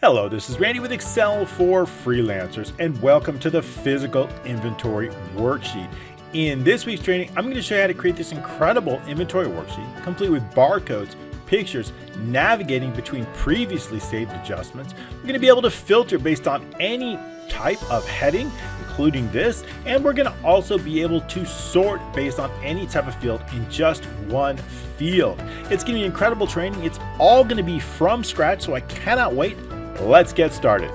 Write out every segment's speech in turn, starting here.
Hello, this is Randy with Excel for Freelancers, and welcome to the Physical Inventory Worksheet. In this week's training, I'm going to show you how to create this incredible inventory worksheet, complete with barcodes, pictures, navigating between previously saved adjustments. We're going to be able to filter based on any type of heading, including this, and we're going to also be able to sort based on any type of field in just one field. It's going to be incredible training. It's all going to be from scratch, so I cannot wait. Let's get started.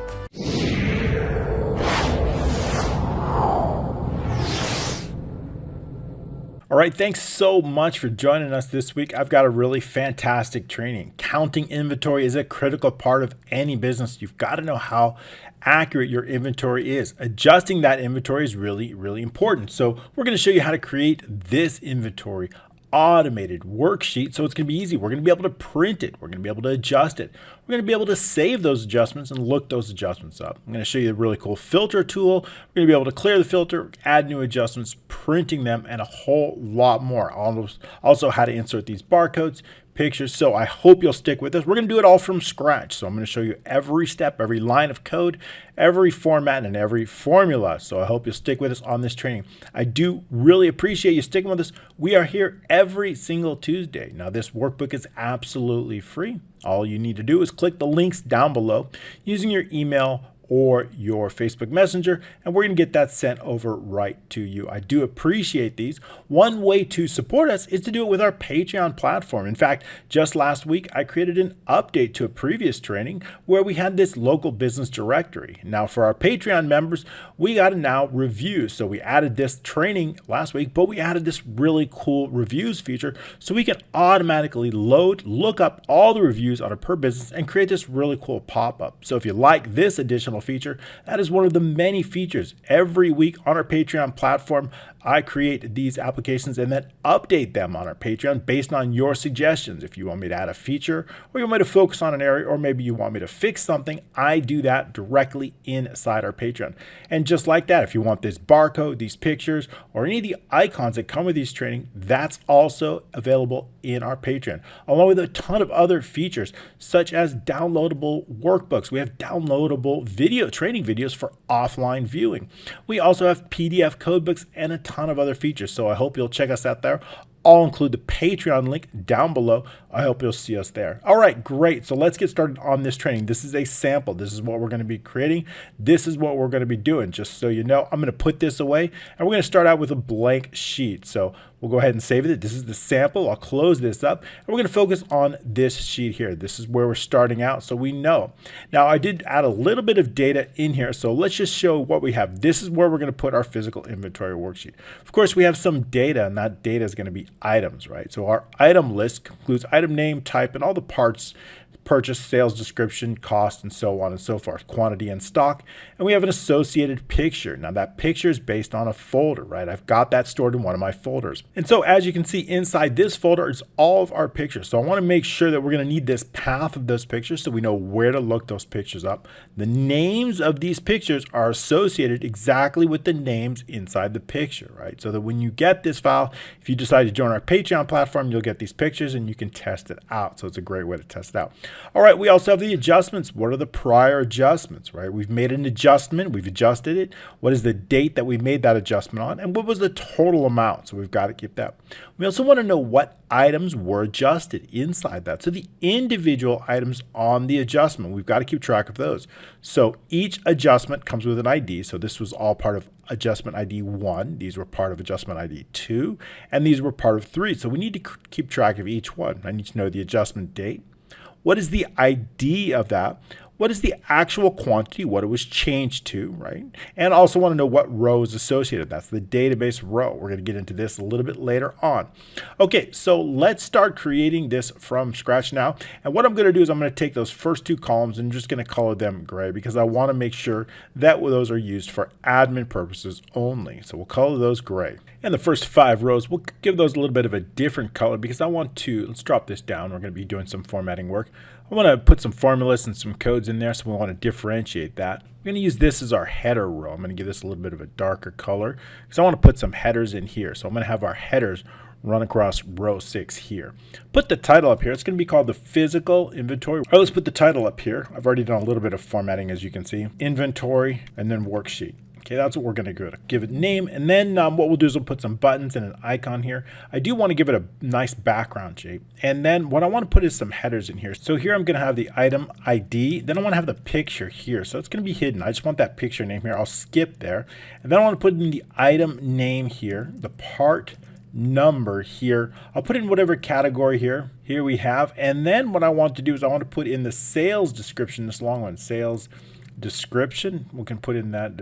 All right, thanks so much for joining us this week. I've got a really fantastic training. Counting inventory is a critical part of any business. You've got to know how accurate your inventory is. Adjusting that inventory is really, really important. So we're going to show you how to create this inventory automated worksheet, so it's going to be easy. We're going to be able to print it. We're going to be able to adjust it. We're going to be able to save those adjustments and look those adjustments up. I'm going to show you a really cool filter tool. We're going to be able to clear the filter, add new adjustments, printing them, and a whole lot more. Also how to insert these barcodes, pictures. So I hope you'll stick with us. We're going to do it all from scratch. So I'm going to show you every step, every line of code, every format, and every formula. So I hope you'll stick with us on this training. I do really appreciate you sticking with us. We are here every single Tuesday. Now, this workbook is absolutely free. All you need to do is click the links down below using your email or your Facebook Messenger, and we're going to get that sent over right to you. I do appreciate these. One way to support us is to do it with our Patreon platform. In fact, just last week, I created an update to a previous training where we had this local business directory. Now, for our Patreon members, we got to now review. So we added this training last week, but we added this really cool reviews feature so we can automatically look up all the reviews on a per business and create this really cool pop-up. So if you like this additional feature, that is one of the many features. Every week on our Patreon platform, I create these applications and then update them on our Patreon based on your suggestions. If you want me to add a feature, or you want me to focus on an area, or maybe you want me to fix something, I do that directly inside our Patreon. And just like that, if you want this barcode, these pictures, or any of the icons that come with these training, that's also available in our Patreon, along with a ton of other features, such as downloadable workbooks. We have downloadable training videos for offline viewing. We also have PDF codebooks and a ton of other features. So I hope you'll check us out there. I'll include the Patreon link down below. I hope you'll see us there. All right, great. So let's get started on this training. This is a sample. This is what we're going to be creating. This is what we're going to be doing. Just so you know, I'm going to put this away and we're going to start out with a blank sheet. So we'll go ahead and save it. This is the sample. I'll close this up and we're going to focus on this sheet here. This is where we're starting out, so we know. Now, I did add a little bit of data in here, so let's just show what we have. This is where we're going to put our physical inventory worksheet. Of course, we have some data, and that data is going to be items, right? So our item list includes item name, type, and all the parts, purchase, sales description, cost, and so on and so forth, quantity and stock. And we have an associated picture. Now that picture is based on a folder, right? I've got that stored in one of my folders. And so as you can see inside this folder is all of our pictures. So I want to make sure that we're going to need this path of those pictures so we know where to look those pictures up. The names of these pictures are associated exactly with the names inside the picture, right? So that when you get this file, if you decide to join our Patreon platform, you'll get these pictures and you can test it out. So it's a great way to test it out. All right, we also have the adjustments. What are the prior adjustments, right? We've made an adjustment, we've adjusted it. What is the date that we made that adjustment on? And what was the total amount? So we've got to keep that. We also want to know what items were adjusted inside that. So the individual items on the adjustment, we've got to keep track of those. So each adjustment comes with an ID. So this was all part of adjustment ID 1. These were part of adjustment ID 2. And these were part of 3. So we need to keep track of each one. I need to know the adjustment date. What is the ID of that? What is the actual quantity, what it was changed to, right? And also want to know what row is associated. That's the database row. We're going to get into this a little bit later on. Okay, so let's start creating this from scratch now. And what I'm going to do is I'm going to take those first two columns and just going to color them gray because I want to make sure that those are used for admin purposes only. So we'll color those gray. And the first 5 rows, we'll give those a little bit of a different color because I want to, let's drop this down. We're going to be doing some formatting work. I want to put some formulas and some codes in there, so we want to differentiate that. We're going to use this as our header row. I'm going to give this a little bit of a darker color because I want to put some headers in here. So I'm going to have our headers run across row 6 here. Put the title up here. It's going to be called the physical inventory. Or let's put the title up here. I've already done a little bit of formatting, as you can see. Inventory and then worksheet. Okay, that's what we're going to give it a name. And then what we'll do is we'll put some buttons and an icon here. I do want to give it a nice background shape. And then what I want to put is some headers in here. So here I'm going to have the item ID. Then I want to have the picture here. So it's going to be hidden. I just want that picture name here. I'll skip there. And then I want to put in the item name here, the part number here. I'll put in whatever category here. Here we have. And then what I want to do is I want to put in the sales description, this long one, sales description. We can put in that.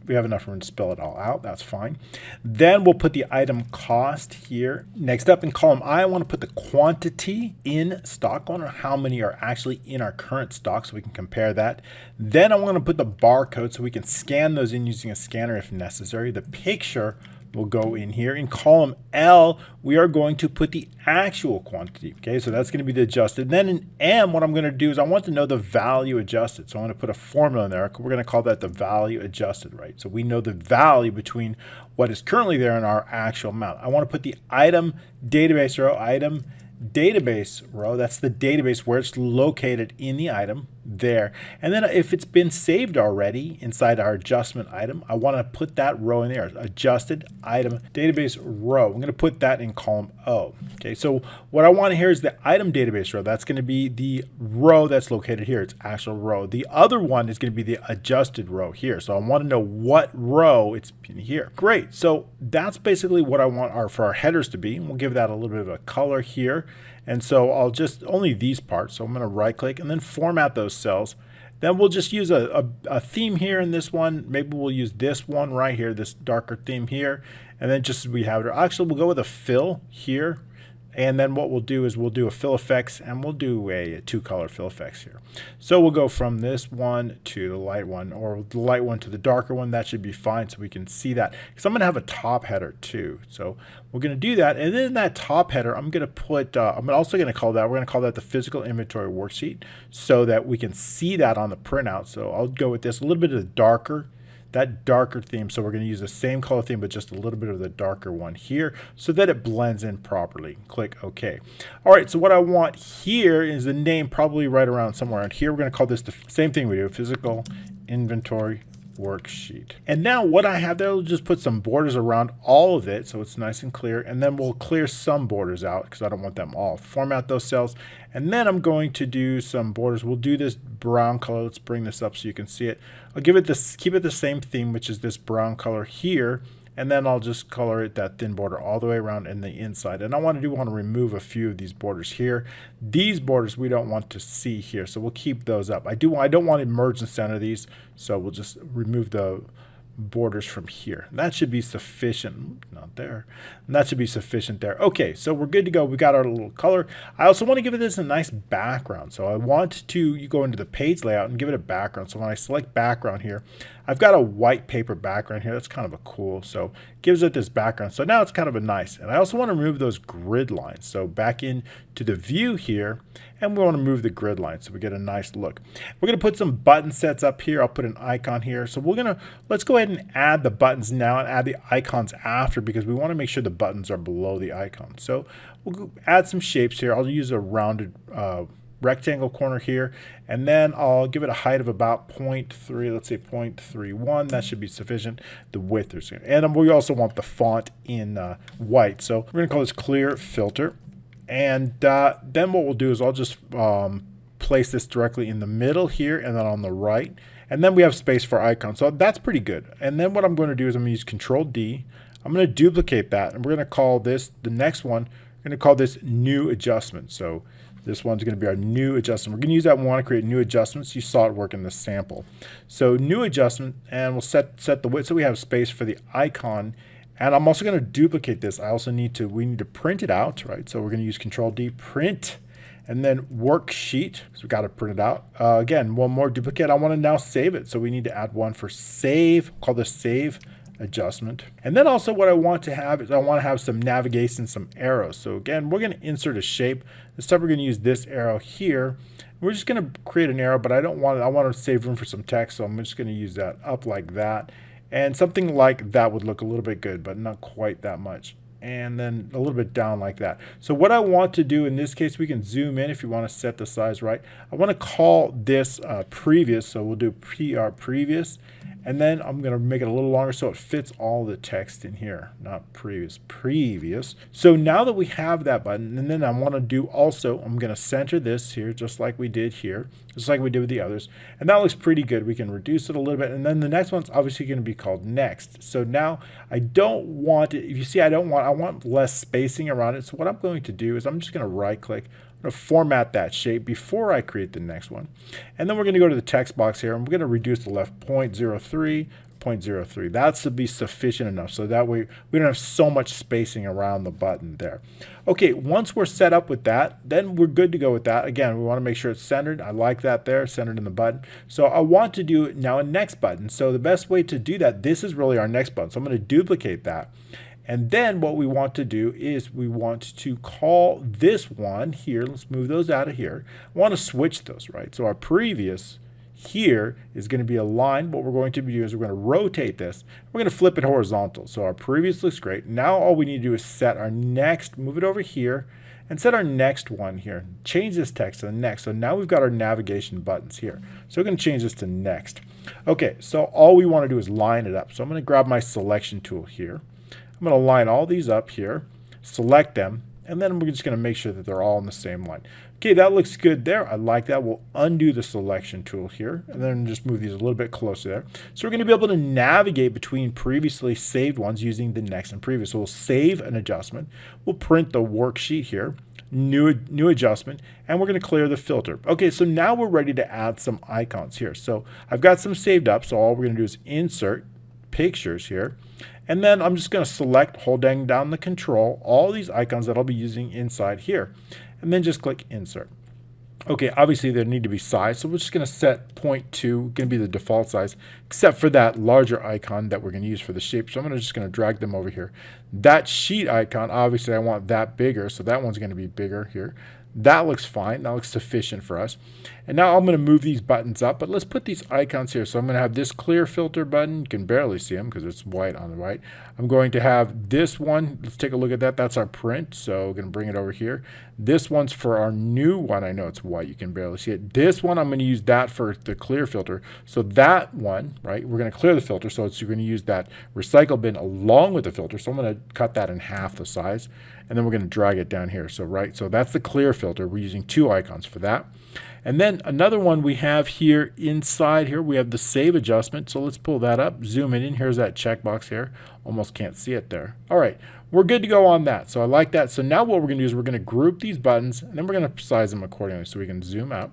We have enough room to spell it all out. That's fine. Then we'll put the item cost here. Next up in column I want to put the quantity in stock. I want to know how many are actually in our current stock so we can compare that. Then I want to put the barcode so we can scan those in using a scanner if necessary. The picture will go in here. In column L, we are going to put the actual quantity. Okay, so that's going to be the adjusted. Then in M, what I'm going to do is I want to know the value adjusted. So I'm going to put a formula in there. We're going to call that the value adjusted, right? So we know the value between what is currently there and our actual amount. I want to put the item database row, item database row. That's the database where it's located in the item there. And then if it's been saved already inside our adjustment item, I want to put that row in there, adjusted item database row. I'm going to put that in column O. Okay, so what I want here is the item database row. That's going to be the row that's located here. It's actual row. The other one is going to be the adjusted row here. So I want to know what row it's in here. Great. So that's basically what I want for our headers to be. We'll give that a little bit of a color here. And so I'll just only these parts. So I'm going to right click and then format those cells. Then we'll just use a theme here in this one. Maybe we'll use this one right here, this darker theme here. And then just as we have it, actually we'll go with a fill here. And then what we'll do is we'll do a fill effects and we'll do a 2-color fill effects here. So we'll go from this one to the light one, or the light one to the darker one. That should be fine so we can see that. Because I'm going to have a top header too. So we're going to do that. And then in that top header, I'm going to put, I'm also going to call that, we're going to call that the physical inventory worksheet so that we can see that on the printout. So I'll go with this, a little bit of the darker, that darker theme. So we're going to use the same color theme, but just a little bit of the darker one here so that it blends in properly. Click OK. All right, so what I want here is the name probably right around somewhere around here. We're going to call this the same thing we do, physical inventory worksheet. And now what I have there, we'll just put some borders around all of it so it's nice and clear, and then we'll clear some borders out because I don't want them all. Format those cells, and then I'm going to do some borders. We'll do this brown color. Let's bring this up so you can see it. I'll give it this, keep it the same theme, which is this brown color here, and then I'll just color it that thin border all the way around in the inside. And I want to remove a few of these borders here. These borders we don't want to see here, so we'll keep those up. I don't want to merge and center these, so we'll just remove the borders from here. That should be sufficient. Not there. And that should be sufficient there. Okay, so we're good to go. We got our little color. I also want to give this a nice background. So I want to go into the page layout and give it a background. So when I select background here, I've got a white paper background here. That's kind of a cool. So it gives it this background. So now it's kind of a nice. And I also want to remove those grid lines. So back into the view here, and we want to move the grid lines so we get a nice look. We're going to put some button sets up here. I'll put an icon here. So let's go ahead and add the buttons now and add the icons after, because we want to make sure the buttons are below the icon. So we'll add some shapes here. I'll use a rounded rectangle corner here, and then I'll give it a height of about 0.3, let's say 0.31. That should be sufficient. The width is, and we also want the font in white. So we're going to call this clear filter. And then what we'll do is I'll just place this directly in the middle here and then on the right. And then we have space for icons. So that's pretty good. And then what I'm going to do is I'm going to use Control D. I'm going to duplicate that. And we're going to call this, the next one, we're going to call this new adjustment. So this one's going to be our new adjustment. We're going to use that when we want to create new adjustments. You saw it work in the sample. So new adjustment, and we'll set the width so we have space for the icon. And I'm also going to duplicate this. We need to print it out, right? So we're going to use Control D, print, and then worksheet. So we've got to print it out. Again, one more duplicate. I want to now save it. So we need to add one for save, call this save adjustment. And then also what I want to have is I want to have some navigation, some arrows. So again, we're going to insert a shape. This time we're going to use this arrow here. We're just going to create an arrow, but I want to save room for some text. So I'm just going to use that up like that. And something like that would look a little bit good, but not quite that much. and then a little bit down like that. So what I want to do in this case, we can zoom in if you want to set the size right. I want to call this previous, so we'll do PR previous, and then I'm going to make it a little longer so it fits all the text in here, not previous. So now that we have that button, and then I want to do also, I'm going to center this here just like we did here, just like we did with the others, and that looks pretty good. We can reduce it a little bit, and then the next one's obviously going to be called next. So now I don't want it, if you see I want less spacing around it. So what I'm going to do is I'm just going to right click, I'm going to format that shape before I create the next one. And then we're going to go to the text box here, and we're going to reduce the left 0.03, 0.03. That should be sufficient enough, so that way we don't have so much spacing around the button there. Okay, once we're set up with that, then we're good to go with that. Again, we want to make sure it's centered. I like that there, centered in the button. So I want to do now a next button. So the best way to do that, this is really our next button. So I'm going to duplicate that. And then what we want to do is we want to call this one here. Let's move those out of here. I want to switch those, right? So our previous here is going to be aligned. What we're going to do is we're going to rotate this. We're going to flip it horizontal. So our previous looks great. Now all we need to do is set our next, move it over here, and set our next one here. Change this text to the next. So now we've got our navigation buttons here. So we're going to change this to next. Okay, so all we want to do is line it up. So I'm going to grab my selection tool here. I'm going to line all these up here, select them, and then we're just going to make sure that they're all in the same line. Okay, that looks good there. I like that. We'll undo the selection tool here, and then just move these a little bit closer there. So we're going to be able to navigate between previously saved ones using the next and previous. So we'll save an adjustment. We'll print the worksheet here, new adjustment, and we're going to clear the filter. Okay, so now we're ready to add some icons here. So I've got some saved up, so all we're going to do is insert pictures here. And then I'm just going to select, holding down the control, all these icons that I'll be using inside here. And then just click insert. Okay, obviously they need to be sized, so we're just going to set 0.2, going to be the default size, except for that larger icon that we're going to use for the shape. So I'm just going to drag them over here. That sheet icon, obviously I want that bigger, so that one's going to be bigger here. That looks fine. That looks sufficient for us. And now I'm going to move these buttons up, but let's put these icons here. So I'm going to have this clear filter button. You can barely see them because it's white on the right. I'm going to have this one. Let's take a look at that. That's our print. So we're going to bring it over here. This one's for our new one. I know it's white. You can barely see it. This one, I'm going to use that for the clear filter. So that one, right, we're going to clear the filter. So you're going to use that recycle bin along with the filter. So I'm going to cut that in half the size. And then we're going to drag it down here. So so that's the clear filter. We're using two icons for that. And then another one we have here inside here, we have the save adjustment. So let's pull that up, zoom it in. Here's that checkbox here. Almost can't see it there. All right, we're good to go on that. So I like that. So now what we're going to do is we're going to group these buttons, and then we're going to size them accordingly so we can zoom out.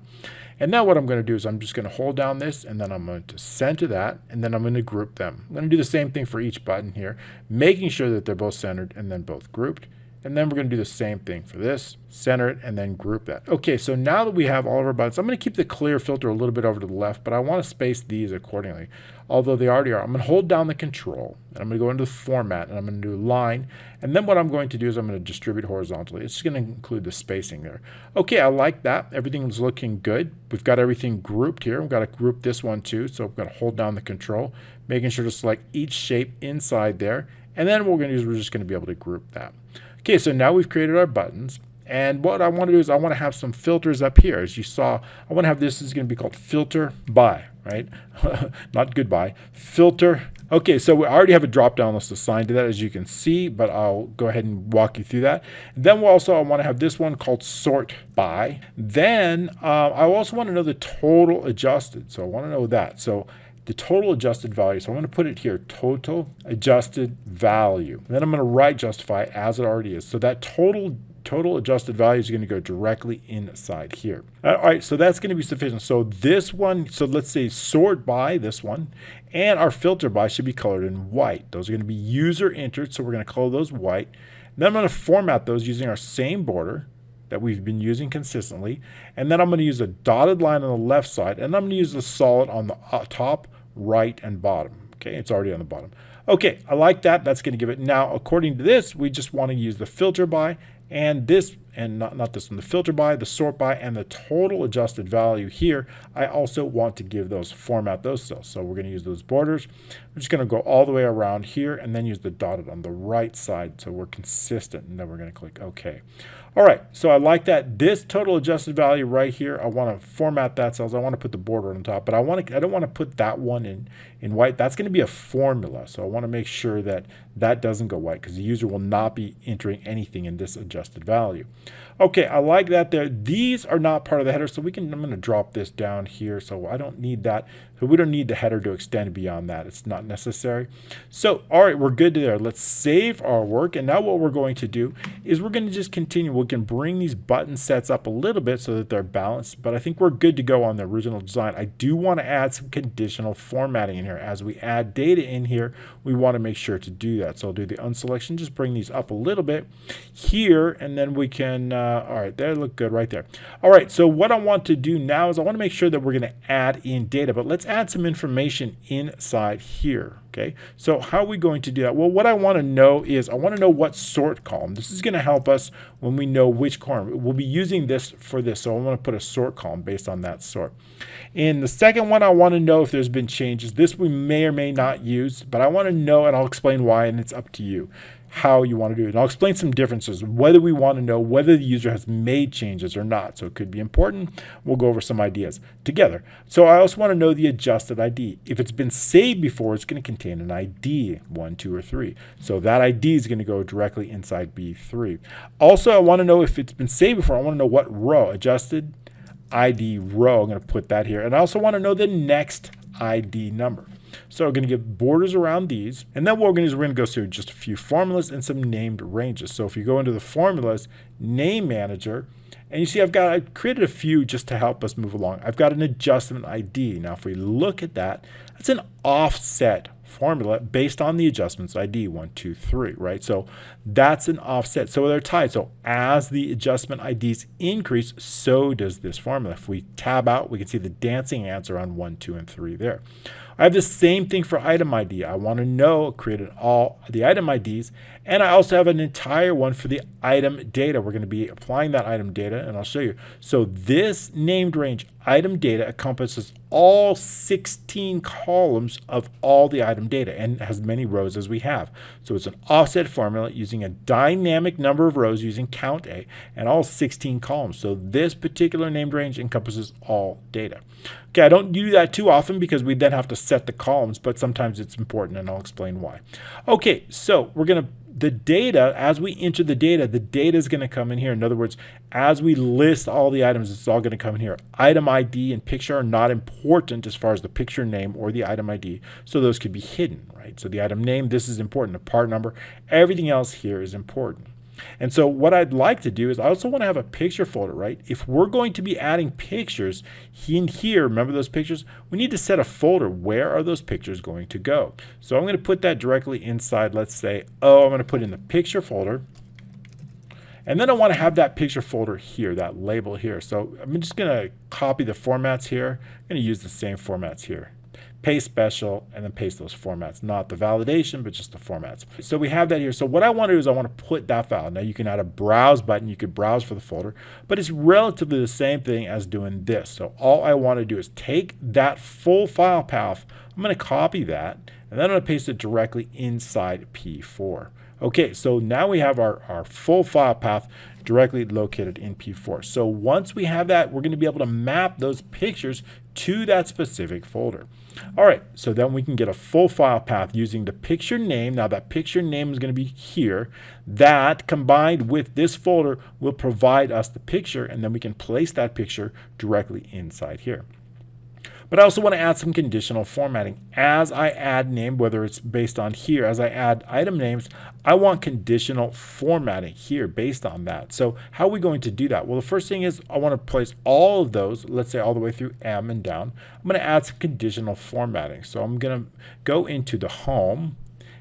And now what I'm going to do is I'm just going to hold down this, and then I'm going to center that, and then I'm going to group them. I'm going to do the same thing for each button here, making sure that they're both centered and then both grouped. And then we're going to do the same thing for this, center it, and then group that. Okay, so now that we have all of our buttons, I'm going to keep the clear filter a little bit over to the left, but I want to space these accordingly, although they already are. I'm going to hold down the control, and I'm going to go into the format, and I'm going to do line. And then what I'm going to do is I'm going to distribute horizontally. It's going to include the spacing there. Okay, I like that. Everything's looking good. We've got everything grouped here. We've got to group this one too, so I'm going to hold down the control, making sure to select each shape inside there. And then what we're going to do is we're just going to be able to group that. Okay, so now we've created our buttons, and what I want to do is I want to have some filters up here. As you saw, I want to have this is going to be called filter by, right? Not goodbye, filter. Okay, so we already have a drop-down list assigned to that, as you can see, but I'll go ahead and walk you through that. And then we'll also, I want to have this one called sort by. Then I also want to know the total adjusted, so I want to know that. So the total adjusted value. So I'm going to put it here, total adjusted value. And then I'm going to right justify as it already is. So that total adjusted value is going to go directly inside here. All right, so that's going to be sufficient. So this one, so let's say sort by this one, and our filter by should be colored in white. Those are going to be user entered, so we're going to color those white. And then I'm going to format those using our same border that we've been using consistently. And then I'm going to use a dotted line on the left side, and I'm going to use the solid on the top, right, and bottom. Okay, it's already on the bottom. Okay, I like that. That's going to give it. Now, according to this, we just want to use the filter by and this, and not this one, the filter by, the sort by, and the total adjusted value here, I also want to give those, format those cells. So we're going to use those borders. We're just going to go all the way around here and then use the dotted on the right side so we're consistent, and then we're going to click OK. All right, so I like that. This total adjusted value right here, I want to format that cells. I want to put the border on top, but I don't want to put that one in white. That's going to be a formula, so I want to make sure that that doesn't go white because the user will not be entering anything in this adjusted value. Okay, I like that there. These are not part of the header, so I'm going to drop this down here, so I don't need that. So we don't need the header to extend beyond that. It's not necessary. So, all right, we're good there. Let's save our work, and now what we're going to do is we're going to just continue. We can bring these button sets up a little bit so that they're balanced, but I think we're good to go on the original design. I do want to add some conditional formatting in here. As we add data in here, we want to make sure to do that. So I'll do the unselection, just bring these up a little bit here, and then we can, all right, they look good right there. All right, so what I want to do now is I want to make sure that we're going to add in data, but let's add some information inside here. Okay, so how are we going to do that? Well, what I want to know is I want to know what sort column. This is going to help us when we know which column. We'll be using this for this, so I want to put a sort column based on that sort. In the second one, I want to know if there's been changes. This we may or may not use, but I want to know, and I'll explain why, and it's up to you how you want to do it. And I'll explain some differences, whether we want to know whether the user has made changes or not. So it could be important. We'll go over some ideas together. So I also want to know the adjusted ID. If it's been saved before, it's going to contain an ID, 1, 2, or 3. So that ID is going to go directly inside B3. Also, I want to know if it's been saved before. I want to know what row, adjusted ID row. I'm going to put that here. And I also want to know the next ID number. So we're going to give borders around these, and then what we're going to do is we're going to go through just a few formulas and some named ranges. So if you go into the formulas, name manager, and you see I created a few just to help us move along. I've got an adjustment ID. Now if we look at that, that's an offset formula based on the adjustments ID 1, 2, 3, right? So that's an offset. So they're tied. So as the adjustment IDs increase, so does this formula. If we tab out, we can see the dancing answer on 1, 2, and 3 there. I have the same thing for item ID. I want to know, created all the item IDs, and I also have an entire one for the item data. We're going to be applying that item data, and I'll show you. So this named range item data encompasses all 16 columns of all the item data and has many rows as we have. So it's an offset formula using a dynamic number of rows using count A and all 16 columns. So this particular named range encompasses all data. Okay, I don't do that too often because we then have to set the columns, but sometimes it's important, and I'll explain why. Okay, so we're going to the data, as we enter the data is going to come in here. In other words, as we list all the items, it's all going to come in here. Item ID and picture are not important as far as the picture name or the item ID, so those could be hidden, right? So the item name, this is important. The part number, everything else here is important. And so what I'd like to do is I also want to have a picture folder, right? If we're going to be adding pictures in here, remember those pictures? We need to set a folder. Where are those pictures going to go? So I'm going to put that directly inside. Let's say, I'm going to put in the picture folder. And then I want to have that picture folder here, that label here. So I'm just going to copy the formats here. I'm going to use the same formats here. Paste special, and then paste those formats, not the validation, but just the formats. So we have that here. So what I want to do is I want to put that file. Now you can add a browse button. You could browse for the folder, but it's relatively the same thing as doing this. So all I want to do is take that full file path. I'm going to copy that, and then I'm going to paste it directly inside P4. Okay, so now we have our full file path directly located in P4. So once we have that, we're going to be able to map those pictures to that specific folder. All right, so then we can get a full file path using the picture name. Now that picture name is going to be here. That combined with this folder will provide us the picture, and then we can place that picture directly inside here. But I also want to add some conditional formatting. As I add name, whether it's based on here, as I add item names, I want conditional formatting here based on that. So how are we going to do that? Well, the first thing is I want to place all of those, let's say all the way through M and down. I'm going to add some conditional formatting. So I'm going to go into the home,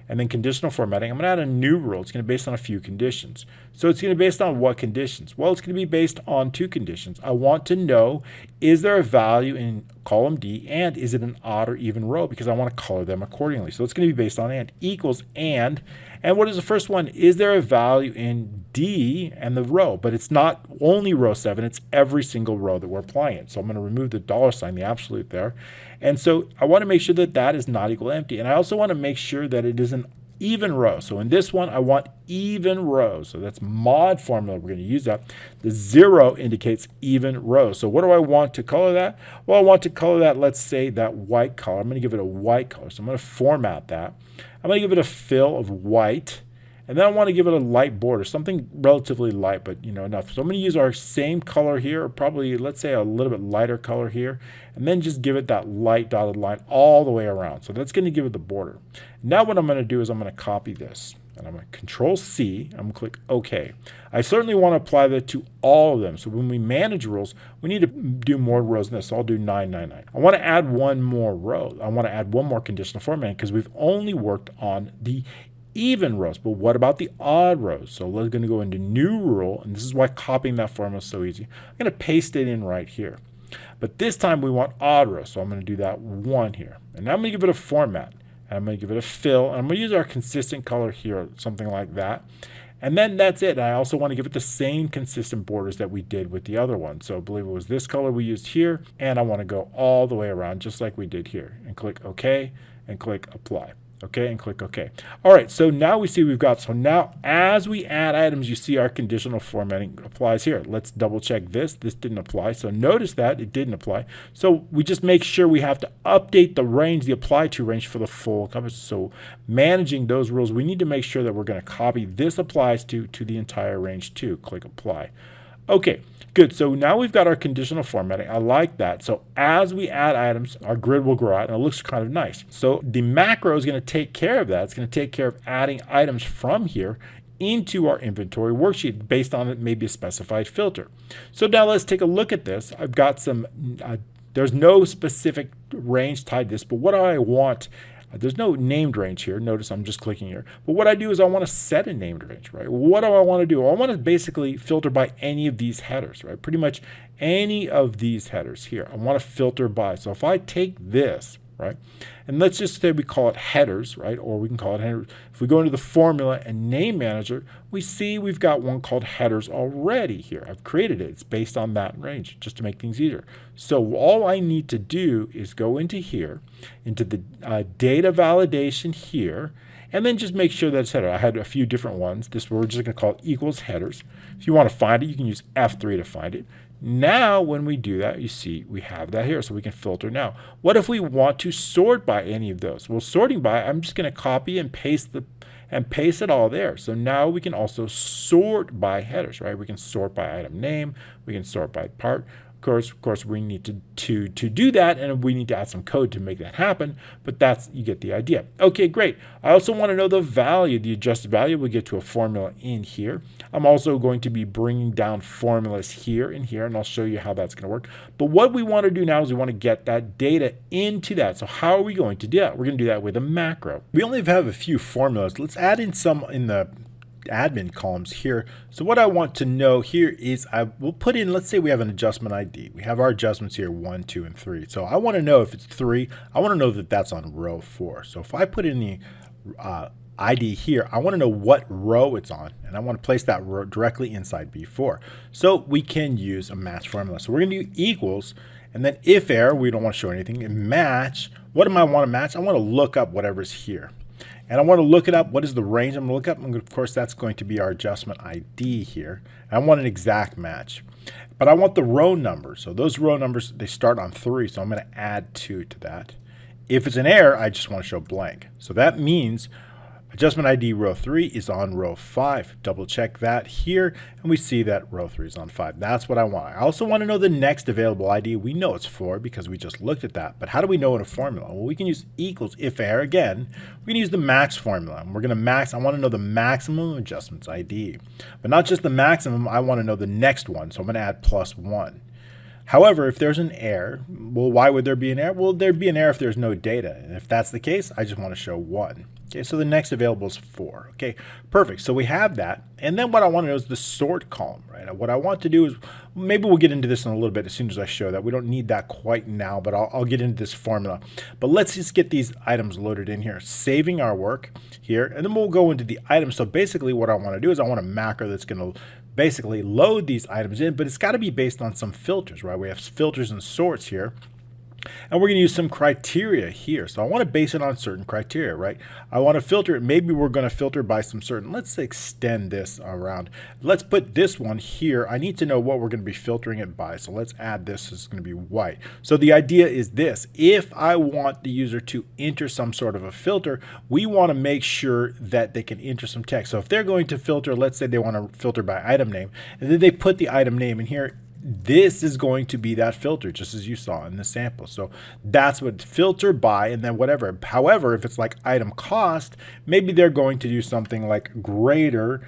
and then conditional formatting. I'm going to add a new rule. It's going to be based on a few conditions. So it's going to be based on what conditions? Well, it's going to be based on two conditions. I want to know is there a value in column D, and is it an odd or even row, because I want to color them accordingly. So it's going to be based on and equals and what is the first one? Is there a value in D and the row? But it's not only row 7, it's every single row that we're applying it. So I'm going to remove the $sign, the absolute there. And so I want to make sure that that is not equal to empty. And I also want to make sure that it is an even row. So in this one, I want even rows. So that's mod formula. We're going to use that. The 0 indicates even rows. So what do I want to color that? Well, I want to color that, let's say, that white color. I'm going to give it a white color. So I'm going to format that. I'm going to give it a fill of white. And then I want to give it a light border, something relatively light, but enough. So I'm going to use our same color here, or probably, let's say, a little bit lighter color here, and then just give it that light dotted line all the way around. So that's going to give it the border. Now what I'm going to do is I'm going to copy this, and I'm going to Control C. I'm going to click OK. I certainly want to apply that to all of them. So when we manage rows, we need to do more rows than this. So I'll do 999. I want to add one more row. I want to add one more conditional formatting because we've only worked on the even rows. But what about the odd rows? So we're going to go into new rule, and this is why copying that formula is so easy. I'm going to paste it in right here. But this time we want odd rows, so I'm going to do that 1 here. And now I'm going to give it a format, and I'm going to give it a fill, and I'm going to use our consistent color here, something like that. And then that's it. And I also want to give it the same consistent borders that we did with the other one. So I believe it was this color we used here, and I want to go all the way around just like we did here. And click OK, and click Apply. Okay, and click OK. All right, so now we see we've got, so now as we add items, you see our conditional formatting applies here. Let's double check this. This didn't apply. So notice that it didn't apply. So we just make sure we have to update the range, the apply to range for the full coverage. So managing those rules, we need to make sure that we're going to copy this applies to the entire range too. Click Apply. Okay, good. So now we've got our conditional formatting. I like that. So as we add items, our grid will grow out, and it looks kind of nice. So the macro is going to take care of that. It's going to take care of adding items from here into our inventory worksheet based on maybe a specified filter. So now let's take a look at this. I've got some, there's no specific range tied to this, but what do I want? There's no named range here. Notice I'm just clicking here. But what I do is I want to set a named range, right? What do I want to do? I want to basically filter by any of these headers, right? Pretty much any of these headers here. I want to filter by. So if I take this, right, and let's just say we call it headers, right, or we can call it headers. If we go into the formula and name manager, we see we've got one called headers already here. I've created it. It's based on that range just to make things easier. So all I need to do is go into here, into the data validation here, and then just make sure that it's header. I had a few different ones. This we're just going to call it equals headers. If you want to find it, you can use F3 to find it. Now, when we do that, you see we have that here, so we can filter now. What if we want to sort by any of those? Well, sorting by, I'm just going to copy and paste it all there. So now we can also sort by headers, right? We can sort by item name. We can sort by part. Of course, we need to do that, and we need to add some code to make that happen, but you get the idea. Okay, great. I also want to know the value, the adjusted value. We'll get to a formula in here. I'm also going to be bringing down formulas here and here, and I'll show you how that's going to work. But what we want to do now is we want to get that data into that. So how are we going to do that? We're going to do that with a macro. We only have a few formulas. Let's add in some in the admin columns here. So what I want to know here is I will put in, let's say we have an adjustment ID. We have our adjustments here 1, 2, and 3. So I want to know if it's 3, I want to know that that's on row 4. So if I put in the ID here, I want to know what row it's on, and I want to place that row directly inside B4. So we can use a match formula. So we're going to do equals, and then if error, we don't want to show anything, and match. What am I want to match? I want to look up whatever's here. And I want to look it up. What is the range I'm going to look up? And of course, that's going to be our adjustment ID here. I want an exact match. But I want the row number. So those row numbers, they start on 3. So I'm going to add 2 to that. If it's an error, I just want to show blank. So that means adjustment ID row 3 is on row 5. Double check that here, and we see that row 3 is on 5. That's what I want. I also want to know the next available ID. We know it's 4 because we just looked at that. But how do we know in a formula? Well, we can use equals if error again. We can use the max formula. And we're going to max. I want to know the maximum adjustments ID. But not just the maximum. I want to know the next one. So I'm going to add +1. However, if there's an error, well, why would there be an error? Well, there'd be an error if there's no data. And if that's the case, I just want to show 1. Okay, so the next available is 4. Okay, perfect. So we have that. And then what I want to know is the sort column, right? What I want to do is, maybe we'll get into this in a little bit as soon as I show that. We don't need that quite now, but I'll get into this formula. But let's just get these items loaded in here, saving our work here, and then we'll go into the items. So basically what I want to do is I want a macro that's going to basically load these items in, but it's got to be based on some filters, right? We have filters and sorts here. And we're going to use some criteria here. So I want to base it on certain criteria, right? I want to filter it. Maybe we're going to filter by some certain, let's extend this around. Let's put this one here. I need to know what we're going to be filtering it by. So let's add this. It's going to be white. So the idea is this. If I want the user to enter some sort of a filter, we want to make sure that they can enter some text. So if they're going to filter, let's say they want to filter by item name, and then they put the item name in here, this is going to be that filter, just as you saw in the sample. So that's what filter by, and then whatever. However, if it's like item cost, maybe they're going to do something like greater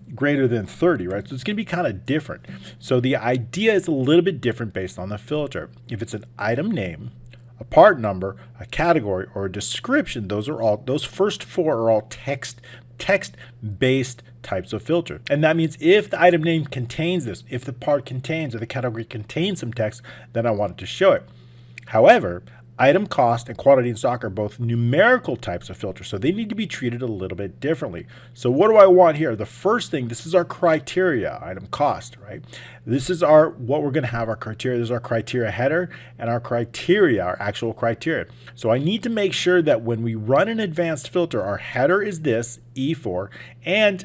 than 30, right? So it's going to be kind of different. So the idea is a little bit different based on the filter. If it's an item name, a part number, a category, or a description, those first 4 are all text-based types of filter. And that means if the item name contains this, if the part contains or the category contains some text, then I want it to show it. However, item cost and quantity in stock are both numerical types of filter, so they need to be treated a little bit differently. So what do I want here? The first thing, this is our criteria, item cost, right? This is what we're going to have our criteria. This is our criteria header and our criteria, our actual criteria. So I need to make sure that when we run an advanced filter, our header is this, E4, and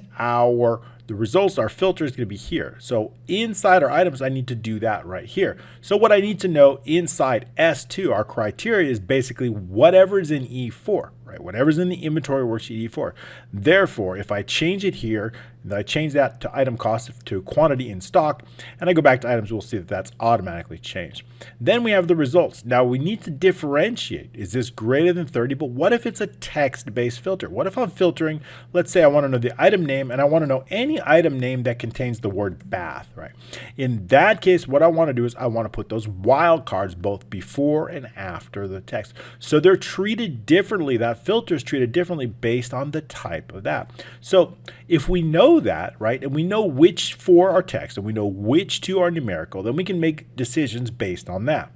the results, our filter is going to be here. So inside our items, I need to do that right here. So what I need to know inside S2, our criteria, is basically whatever is in E4, right? Whatever's in the inventory worksheet E4. Therefore, if I change it here, and I change that to item cost to quantity in stock, and I go back to items, we'll see that that's automatically changed. Then we have the results. Now we need to differentiate. Is this greater than 30? But what if it's a text-based filter? What if I'm filtering, let's say I want to know the item name, and I want to know any item name that contains the word bath, right? In that case, what I want to do is I want to put those wildcards both before and after the text. So they're treated differently. That filter is treated differently based on the type of that. So if we know that, right, and we know which 4 are text and we know which 2 are numerical, then we can make decisions based on that.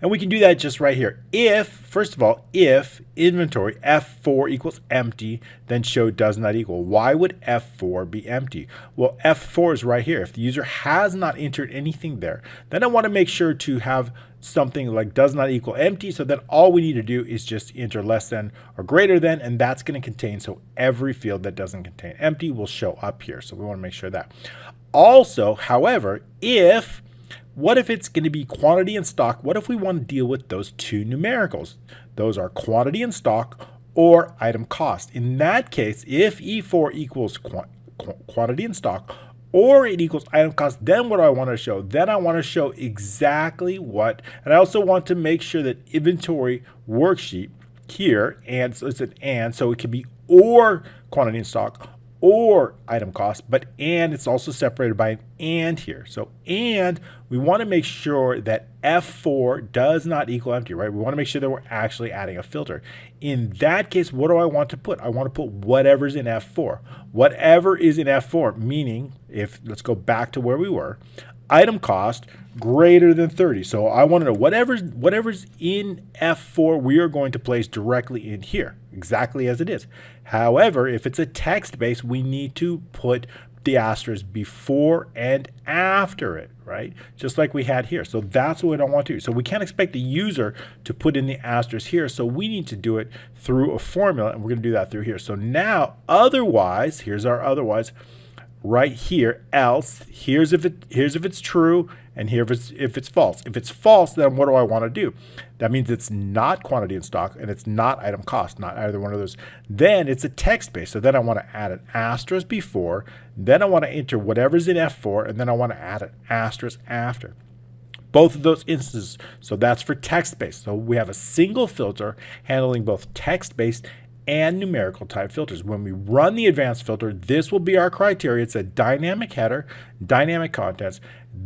And we can do that just right here. If, first of all, if inventory F4 equals empty, then show does not equal. Why would F4 be empty? Well, F4 is right here. If the user has not entered anything there, then I want to make sure to have something like does not equal empty, so that all we need to do is just enter less than or greater than, and that's going to contain, so every field that doesn't contain empty will show up here. So we want to make sure that. Also, however, what if it's going to be quantity in stock? What if we want to deal with those 2 numericals? Those are quantity in stock or item cost. In that case, if E4 equals quantity in stock or it equals item cost, then what do I want to show? Then I want to show exactly what, and I also want to make sure that inventory worksheet here, and so it's an and, so it can be or quantity in stock or item cost, but and it's also separated by an and here. So and we want to make sure that F4 does not equal empty, right? We want to make sure that we're actually adding a filter. In that case, what do I want to put? I want to put whatever's in F4. Whatever is in F4, meaning let's go back to where we were, item cost greater than 30. So I want to know whatever's in F4, we are going to place directly in here, exactly as it is. However, if it's a text base, we need to put the asterisk before and after it, right? Just like we had here. So that's what I want to do. So we can't expect the user to put in the asterisk here. So we need to do it through a formula, and we're going to do that through here. So now, otherwise, here's our otherwise. Right here, else, here's if it's true, and here if it's false. If it's false, then what do I want to do? That means it's not quantity in stock and it's not item cost, not either one of those. Then it's a text base. So then I want to add an asterisk before, then I want to enter whatever's in F4, and then I want to add an asterisk after. Both of those instances. So that's for text-based. So we have a single filter handling both text-based and numerical type filters. When we run the advanced filter, this will be our criteria. It's a dynamic header, dynamic contents.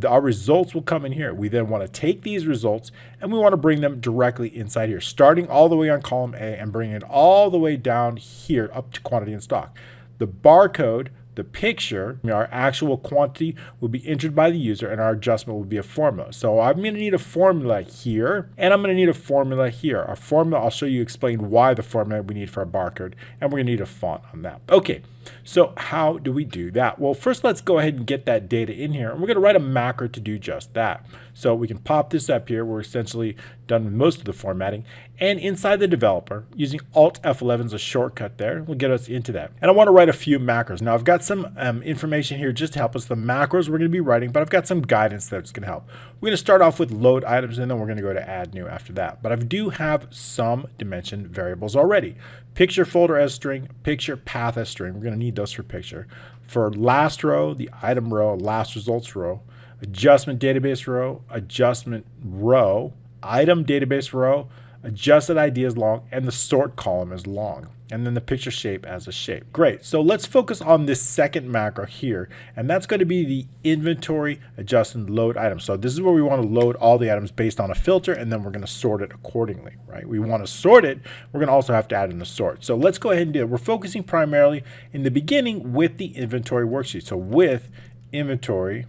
Our results will come in here. We then want to take these results and we want to bring them directly inside here, starting all the way on column A and bringing it all the way down here up to quantity in stock. The barcode, the picture, our actual quantity will be entered by the user and our adjustment will be a formula. So I'm going to need a formula here and I'm going to need a formula here. Our formula, I'll show you explain why the formula we need for our barcode, and we're going to need a font on that. Okay, so how do we do that? Well, first let's go ahead and get that data in here, and we're going to write a macro to do just that. So we can pop this up here. We're essentially done with most of the formatting, and inside the developer, using Alt F11 is a shortcut there, will get us into that. And I want to write a few macros. Now I've got some information here just to help us. The macros we're going to be writing, but I've got some guidance that's going to help. We're going to start off with load items, and then we're going to go to add new after that. But I do have some dimension variables already. Picture folder as string, picture path as string. We're going to need those for picture. For last row, the item row, last results row, adjustment database row, adjustment row, item database row, adjusted ID is long, and the sort column is long, and then the picture shape as a shape. Great, so let's focus on this second macro here, and that's going to be the inventory adjust and load items. So this is where we want to load all the items based on a filter, and then we're going to sort it accordingly, right? We want to sort it, we're going to also have to add in the sort. So let's go ahead and do it. We're focusing primarily in the beginning with the inventory worksheet. So with inventory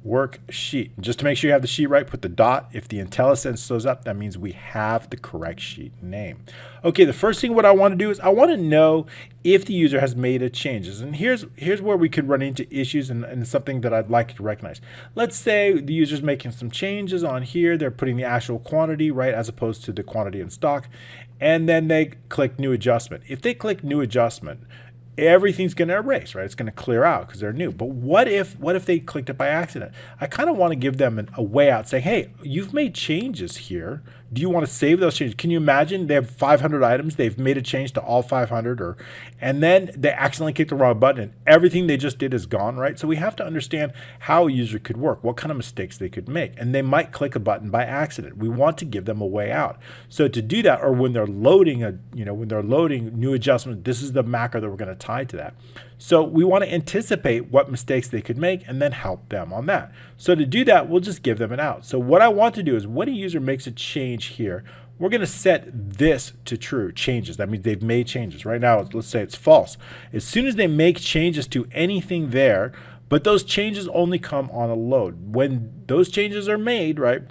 worksheet. Just to make sure you have the sheet right, put the dot. If the IntelliSense shows up, that means we have the correct sheet name. Okay, the first thing what I want to do is I want to know if the user has made a changes. And here's where we could run into issues and something that I'd like to recognize. Let's say the user's making some changes on here. They're putting the actual quantity, right, as opposed to the quantity in stock. And then they click new adjustment. If they click new adjustment, everything's going to erase, right? It's going to clear out because they're new. But what if they clicked it by accident? I kind of want to give them a way out saying, hey, you've made changes here. Do you want to save those changes? Can you imagine they have 500 items, they've made a change to all 500, and then they accidentally clicked the wrong button and everything they just did is gone, right? So we have to understand how a user could work, what kind of mistakes they could make, and they might click a button by accident. We want to give them a way out. So to do that, or when they're loading when they're loading new adjustments, this is the macro that we're going to tie to that. So we want to anticipate what mistakes they could make and then help them on that. So to do that, we'll just give them an out. So what I want to do is when a user makes a change here, we're going to set this to true, changes. That means they've made changes. Right now, let's say it's false. As soon as they make changes to anything there, but those changes only come on a load. When those changes are made, right,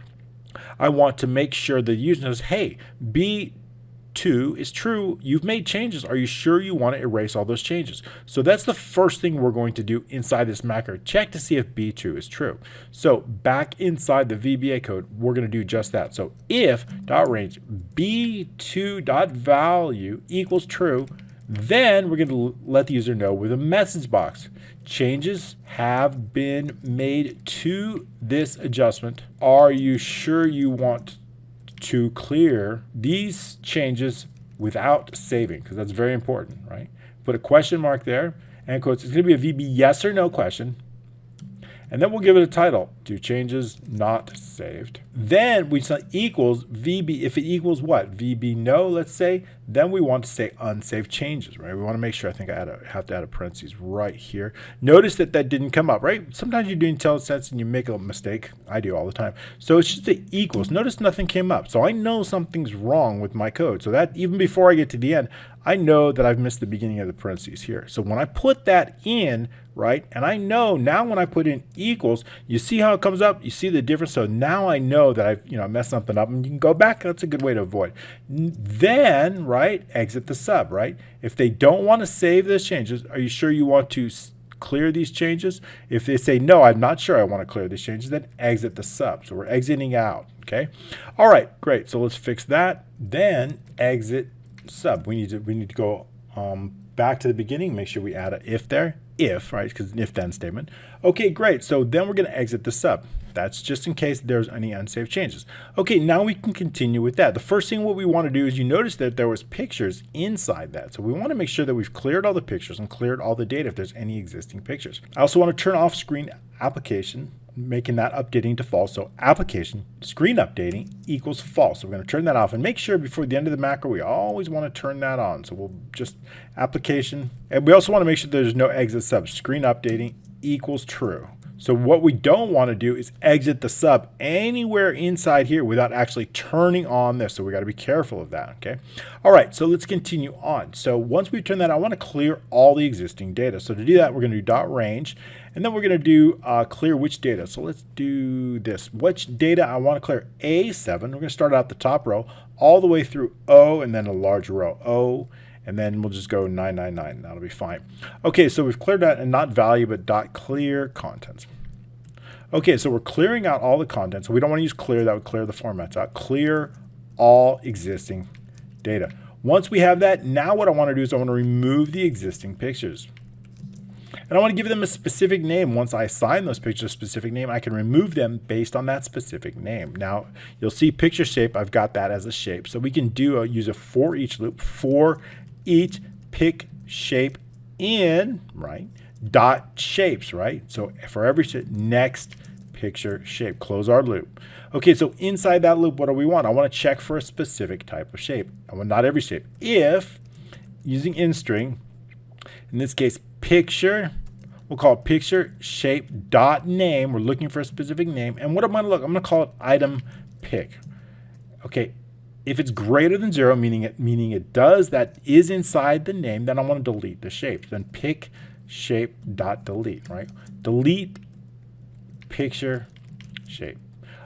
I want to make sure the user says, hey, B2 is true, you've made changes. Are you sure you want to erase all those changes? So that's the first thing we're going to do inside this macro. Check to see if B2 is true. So back inside the VBA code, we're going to do just that. So if .range B2.value equals true, then we're going to let the user know with a message box. Changes have been made to this adjustment. Are you sure you want to clear these changes without saving? Because that's very important, right? Put a question mark there and quotes. It's going to be a VB yes or no question. And then we'll give it a title. Do changes not saved. Then we say equals VB. If it equals what? VB no, let's say. Then we want to say unsaved changes, right? We want to make sure, I think I have to add a parentheses right here. Notice that didn't come up, right? Sometimes you do IntelliSense and you make a mistake. I do all the time. So it's just the equals. Notice nothing came up. So I know something's wrong with my code. So that even before I get to the end, I know that I've missed the beginning of the parentheses here. So when I put that in, right, and I know now when I put in equals, you see how it comes up? You see the difference? So now I know that I've messed something up, and you can go back. That's a good way to avoid. Then, right, exit the sub, right? If they don't want to save those changes, are you sure you want to clear these changes? If they say, no, I'm not sure I want to clear these changes, then exit the sub. So we're exiting out, okay? All right, great. So let's fix that. Then exit sub. We need to go back to the beginning, make sure we add an if there. If, right, because an if-then statement. Okay, great. So then we're going to exit the sub. That's just in case there's any unsaved changes. Okay, now we can continue with that. The first thing what we want to do is you notice that there was pictures inside that. So we want to make sure that we've cleared all the pictures and cleared all the data if there's any existing pictures. I also want to turn off screen application making that updating to false. So application screen updating equals false. So we're going to turn that off, and make sure before the end of the macro we always want to turn that on. So we'll just application, and we also want to make sure there's no exit sub. Screen updating equals true. So what we don't want to do is exit the sub anywhere inside here without actually turning on this. So we got to be careful of that, okay? All right, so let's continue on. So once we turn that, I want to clear all the existing data. So to do that, we're going to do dot range, and then we're going to do clear which data. So let's do this. Which data I want to clear? A7. We're going to start out the top row all the way through O, and then a large row O, and then we'll just go 999. That'll be fine. Okay, so we've cleared that, and not value, but dot clear contents. Okay, so we're clearing out all the contents. So we don't want to use clear. That would clear the formats out. Clear all existing data. Once we have that, now what I want to do is I want to remove the existing pictures. And I want to give them a specific name. Once I assign those pictures a specific name, I can remove them based on that specific name. Now, you'll see picture shape. I've got that as a shape. So we can use a for each loop. For each pick shape in, right, dot shapes, right? So for every next picture shape, close our loop. Okay, so inside that loop, what do we want? I want to check for a specific type of shape. I want not every shape. If, using inString, in this case, picture, we'll call it picture shape dot name. We're looking for a specific name. And what am I going to look? I'm going to call it item pick. Okay, if it's greater than 0, meaning it does that is inside the name, then I want to delete the shape. Then pick shape dot delete, right? Delete picture shape.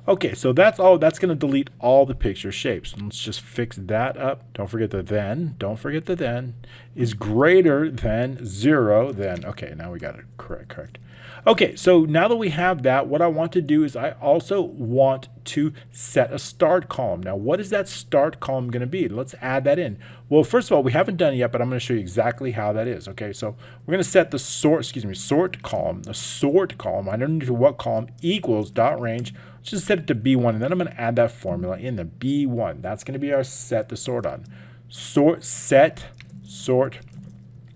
Okay, so that's all. That's going to delete all the picture shapes. Let's just fix that up. Don't forget the then. Don't forget the then is greater than 0. Then okay, now we got it correct. Okay, so now that we have that, what I want to do is I also want to set a start column. Now, what is that start column going to be? Let's add that in. Well, first of all, we haven't done it yet, but I'm going to show you exactly how that is. Okay, so we're going to set the sort column. The sort column, I don't know what column, equals dot range. Let's just set it to B1, and then I'm going to add that formula in the B1. That's going to be our set to sort on. Set sort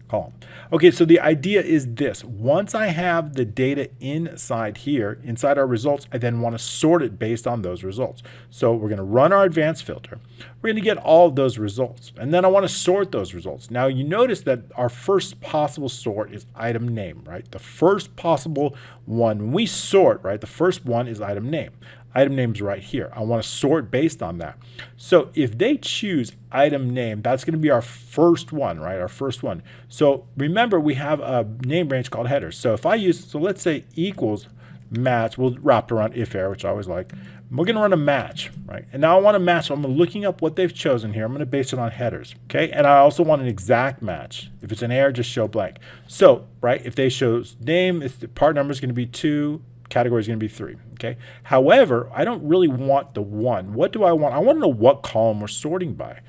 column. Okay, so the idea is this. Once I have the data inside here, inside our results, I then want to sort it based on those results. So we're going to run our advanced filter. We're going to get all of those results. And then I want to sort those results. Now you notice that our first possible sort is item name, right? The first possible one, when we sort, right, the first one is item name. Item name's right here. I want to sort based on that. So if they choose item name, that's going to be our first one, right? Our first one. So remember, we have a name range called headers. So if I use, so let's say equals match, we'll wrap it around if error, which I always like. We're going to run a match, right? And now I want to match. So I'm looking up what they've chosen here. I'm going to base it on headers, okay? And I also want an exact match. If it's an error, just show blank. So, right, if they show name, if the part number is going to be 2, category is going to be 3. Okay. However, I don't really want the 1. What do I want? I want to know what column we're sorting by.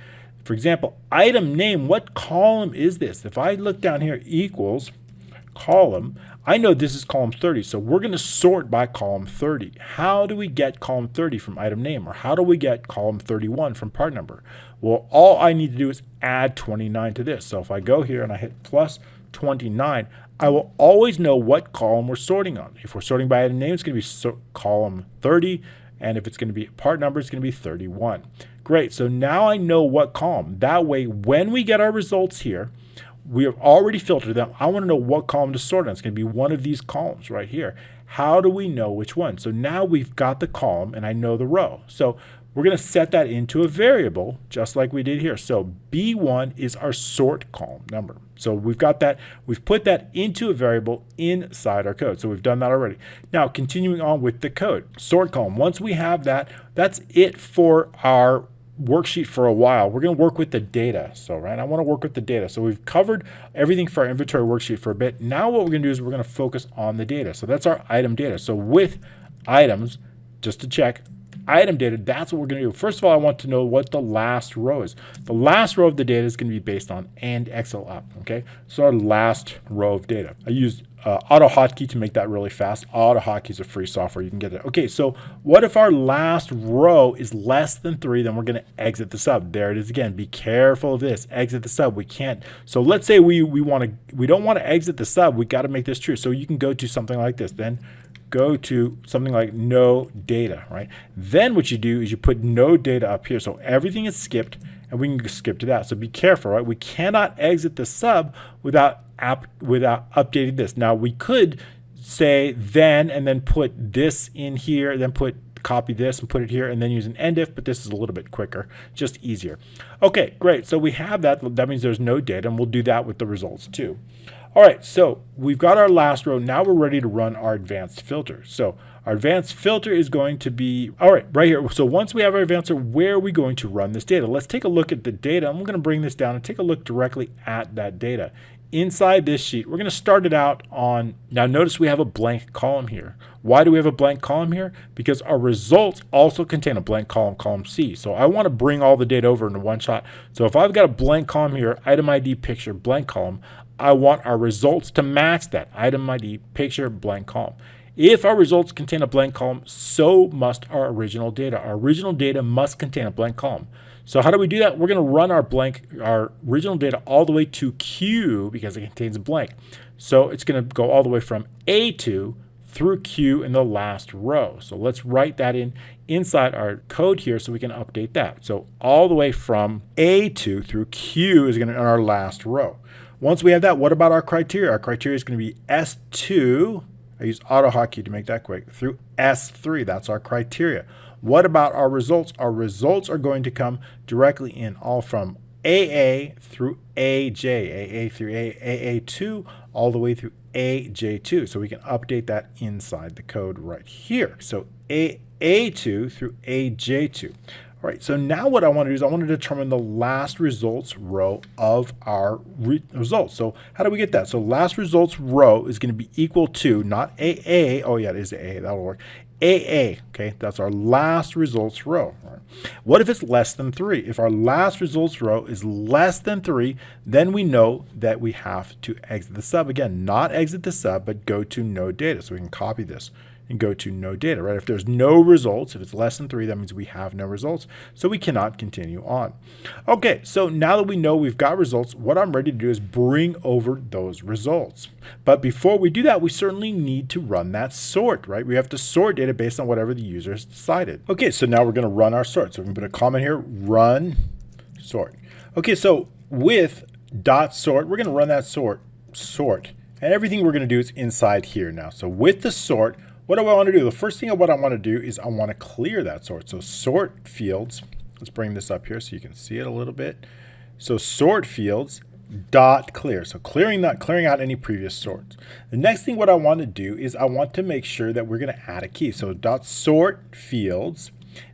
For example, item name, what column is this? If I look down here, equals column, I know this is column 30. So we're going to sort by column 30. How do we get column 30 from item name? Or how do we get column 31 from part number? Well, all I need to do is add 29 to this. So if I go here and I hit plus 29, I will always know what column we're sorting on. If we're sorting by item name, it's going to be column 30. And if it's going to be part number, it's going to be 31. Great. So now I know what column. That way, when we get our results here, we have already filtered them. I want to know what column to sort on. It's going to be one of these columns right here. How do we know which one? So now we've got the column and I know the row. So we're going to set that into a variable just like we did here. So B1 is our sort column number. So we've got that. We've put that into a variable inside our code. So we've done that already. Now continuing on with the code. Sort column. Once we have that, that's it for our worksheet for a while. We're going to work with the data. So, right, I want to work with the data. So we've covered everything for our inventory worksheet for a bit. Now what we're going to do is we're going to focus on the data. So that's our item data. So with items, just to check, item data, that's what we're going to do. First of all, I want to know what the last row is. The last row of the data is going to be based on and Excel up. Okay, so our last row of data. I used AutoHotkey to make that really fast. AutoHotkey is a free software. You can get it. Okay, so what if our last row is less than 3? Then we're going to exit the sub. There it is again. Be careful of this. Exit the sub. We can't. So let's say we don't want to exit the sub. We got to make this true. So you can go to something like this. Then go to something like no data, right? Then what you do is you put no data up here. So everything is skipped, and we can skip to that. So be careful, right? We cannot exit the sub without updating this. Now we could say then and then put this in here, then copy this and put it here, and then use an end if, but this is a little bit quicker, just easier. Okay, great. So we have that. That means there's no data, and we'll do that with the results too. All right, so we've got our last row. Now we're ready to run our advanced filter. So our advanced filter is going to be, all right, right here. So once we have our advanced filter, where are we going to run this data? Let's take a look at the data. I'm going to bring this down and take a look directly at that data. Inside this sheet, we're going to start it out on, now notice we have a blank column here. Why do we have a blank column here? Because our results also contain a blank column, column C. So I want to bring all the data over into one shot. So if I've got a blank column here, item ID, picture, blank column, I want our results to match that, item ID, picture, blank column. If our results contain a blank column, so must our original data. Our original data must contain a blank column. So how do we do that? We're going to run our original data all the way to Q because it contains a blank. So it's going to go all the way from A2 through Q in the last row. So let's write that inside our code here so we can update that. So all the way from A2 through Q is going to be our last row. Once we have that, what about our criteria? Our criteria is going to be S2. I use AutoHotkey to make that quick. Through S3, that's our criteria. What about our results? Our results are going to come directly in all from AA through AJ, AA through AA2, all the way through AJ2. So we can update that inside the code right here. So AA2 through AJ2. All right, so now what I want to do is I want to determine the last results row of our results. So how do we get that? So last results row is going to be equal to, not AA, oh yeah, it is AA, that'll work. AA, okay, that's our last results row. Right. What if it's less than 3? If our last results row is less than 3, then we know that we have to exit the sub. Again, not exit the sub, but go to no data. So we can copy this and go to no data, right? If there's no results, if it's less than 3, that means we have no results, so we cannot continue on. Okay, so now that we know we've got results, what I'm ready to do is bring over those results. But before we do that, we certainly need to run that sort, right? We have to sort data based on whatever the user has decided. Okay, so now we're going to run our sort. So we can put a comment here, run sort. Okay, so with dot sort, we're going to run that sort, and everything we're going to do is inside here now. So with the sort, what do I want to do? The first thing what I want to do is I want to clear that sort. So sort fields, let's bring this up here so you can see it a little bit. So sort fields dot clear. So clearing out any previous sorts. The next thing what I want to do is I want to make sure that we're going to add a key. So dot sort fields,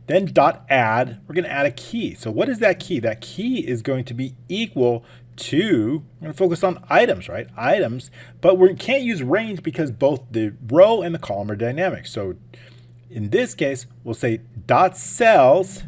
then dot add, we're going to add a key. So what is that key? That key is going to be equal to, we're going to focus on items, right? Items, but we can't use range because both the row and the column are dynamic. So in this case, we'll say dot cells.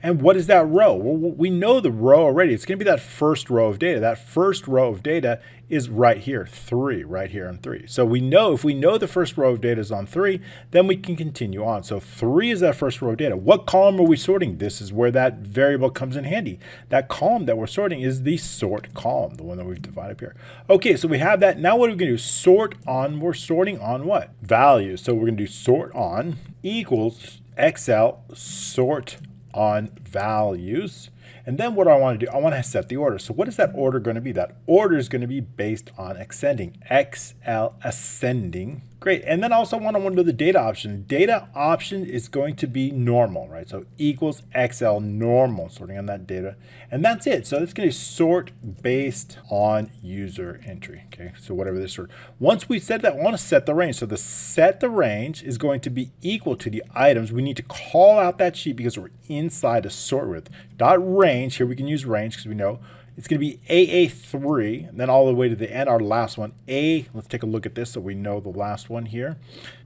And what is that row? Well, we know the row already. It's going to be that first row of data. That first row of data is right here, 3, right here on 3. So we know if we know the first row of data is on 3, then we can continue on. So 3 is that first row of data. What column are we sorting? This is where that variable comes in handy. That column that we're sorting is the sort column, the one that we've divided up here. Okay, so we have that. Now what are we going to do? Sort on, we're sorting on what? Values. So we're going to do sort on equals XL sort on values. And then what do I want to do? I want to set the order. So what is that order going to be? That order is going to be based on ascending. XL ascending. Great. And then also want to do the data option. Data option is going to be normal, right? So equals XL normal, sorting on that data. And that's it. So it's going to sort based on user entry. Okay. So whatever this sort. Once we set that, I want to set the range. So the set the range is going to be equal to the items. We need to call out that sheet because we're inside a sort with. Dot range. Here we can use range because we know it's going to be AA3, and then all the way to the end, our last one, let's take a look at this so we know the last one here.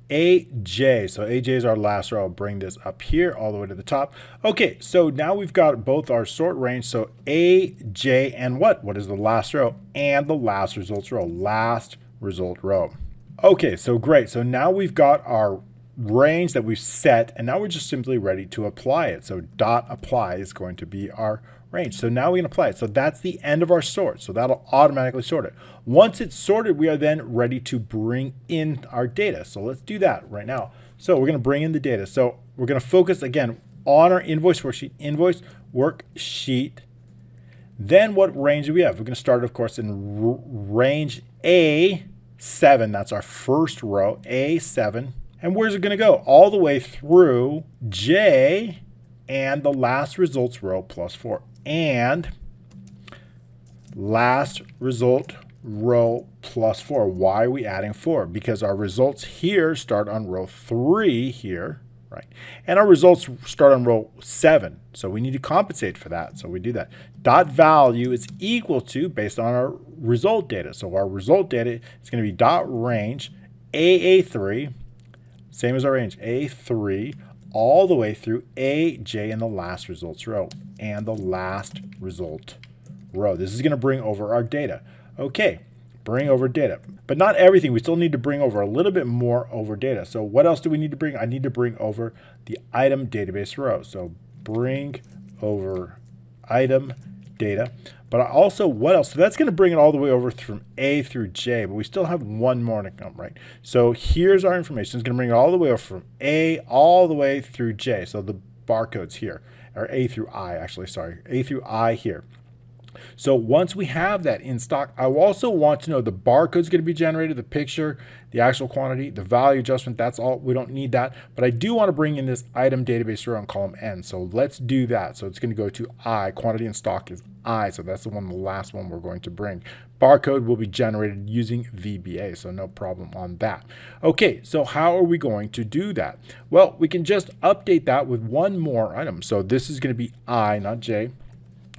AJ, so AJ is our last row. I'll bring this up here all the way to the top. Okay, so now we've got both our sort range, so AJ and what? What is the last row? And the last results row, last result row. Okay, so great. So now we've got our range that we've set, and now we're just simply ready to apply it. So dot apply is going to be our range. So now we can apply it. So that's the end of our sort. So that'll automatically sort it. Once it's sorted, we are then ready to bring in our data. So let's do that right now. So we're going to bring in the data. So we're going to focus again on our invoice worksheet, invoice worksheet. Then what range do we have? We're going to start, of course, in range A7. That's our first row, A7. And where's it going to go? All the way through J and the last results row plus 4. And last result row plus 4. Why are we adding 4? Because our results here start on row 3 here, right? And our results start on row 7. So we need to compensate for that. So we do that. Dot value is equal to, based on our result data. So our result data is going to be dot range AA3, same as our range, A3, all the way through AJ in the last results row and the last result row. This is going to bring over our data. Okay, bring over data. But not everything. We still need to bring over a little bit more over data. So what else do we need to bring? I need to bring over the item database row. So bring over item data. But also, what else? So that's going to bring it all the way over from A through J, but we still have one more to come, right? So here's our information. It's going to bring it all the way over from A all the way through J. So the barcodes here, or A through I, actually, sorry, A through I here. So once we have that in stock, I also want to know the barcode is going to be generated, the picture, the actual quantity, the value adjustment. That's all. We don't need that. But I do want to bring in this item database row in column N. So let's do that. So it's going to go to I. Quantity in stock is I. So that's the last one we're going to bring. Barcode will be generated using VBA. So no problem on that. Okay, so how are we going to do that? Well, we can just update that with one more item. So this is going to be I, not J.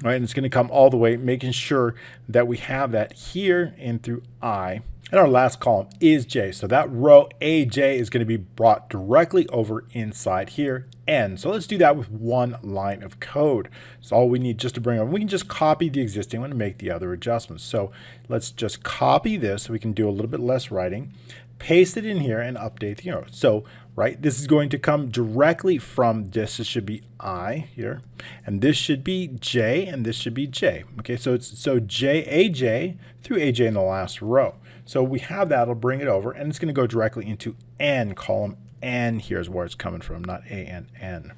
All right, and it's going to come all the way, making sure that we have that here and through I. And our last column is J. So that row AJ is going to be brought directly over inside here, N. So let's do that with one line of code. So all we need just to bring over, we can just copy the existing one and make the other adjustments. So let's just copy this so we can do a little bit less writing, paste it in here and update the arrow. So right, this is going to come directly from this. This should be I here, and this should be J, and this should be J. Okay, so it's J, AJ through AJ in the last row. So we have that, it'll bring it over, and it's going to go directly into N, column N. Here's where it's coming from, not A-N-N.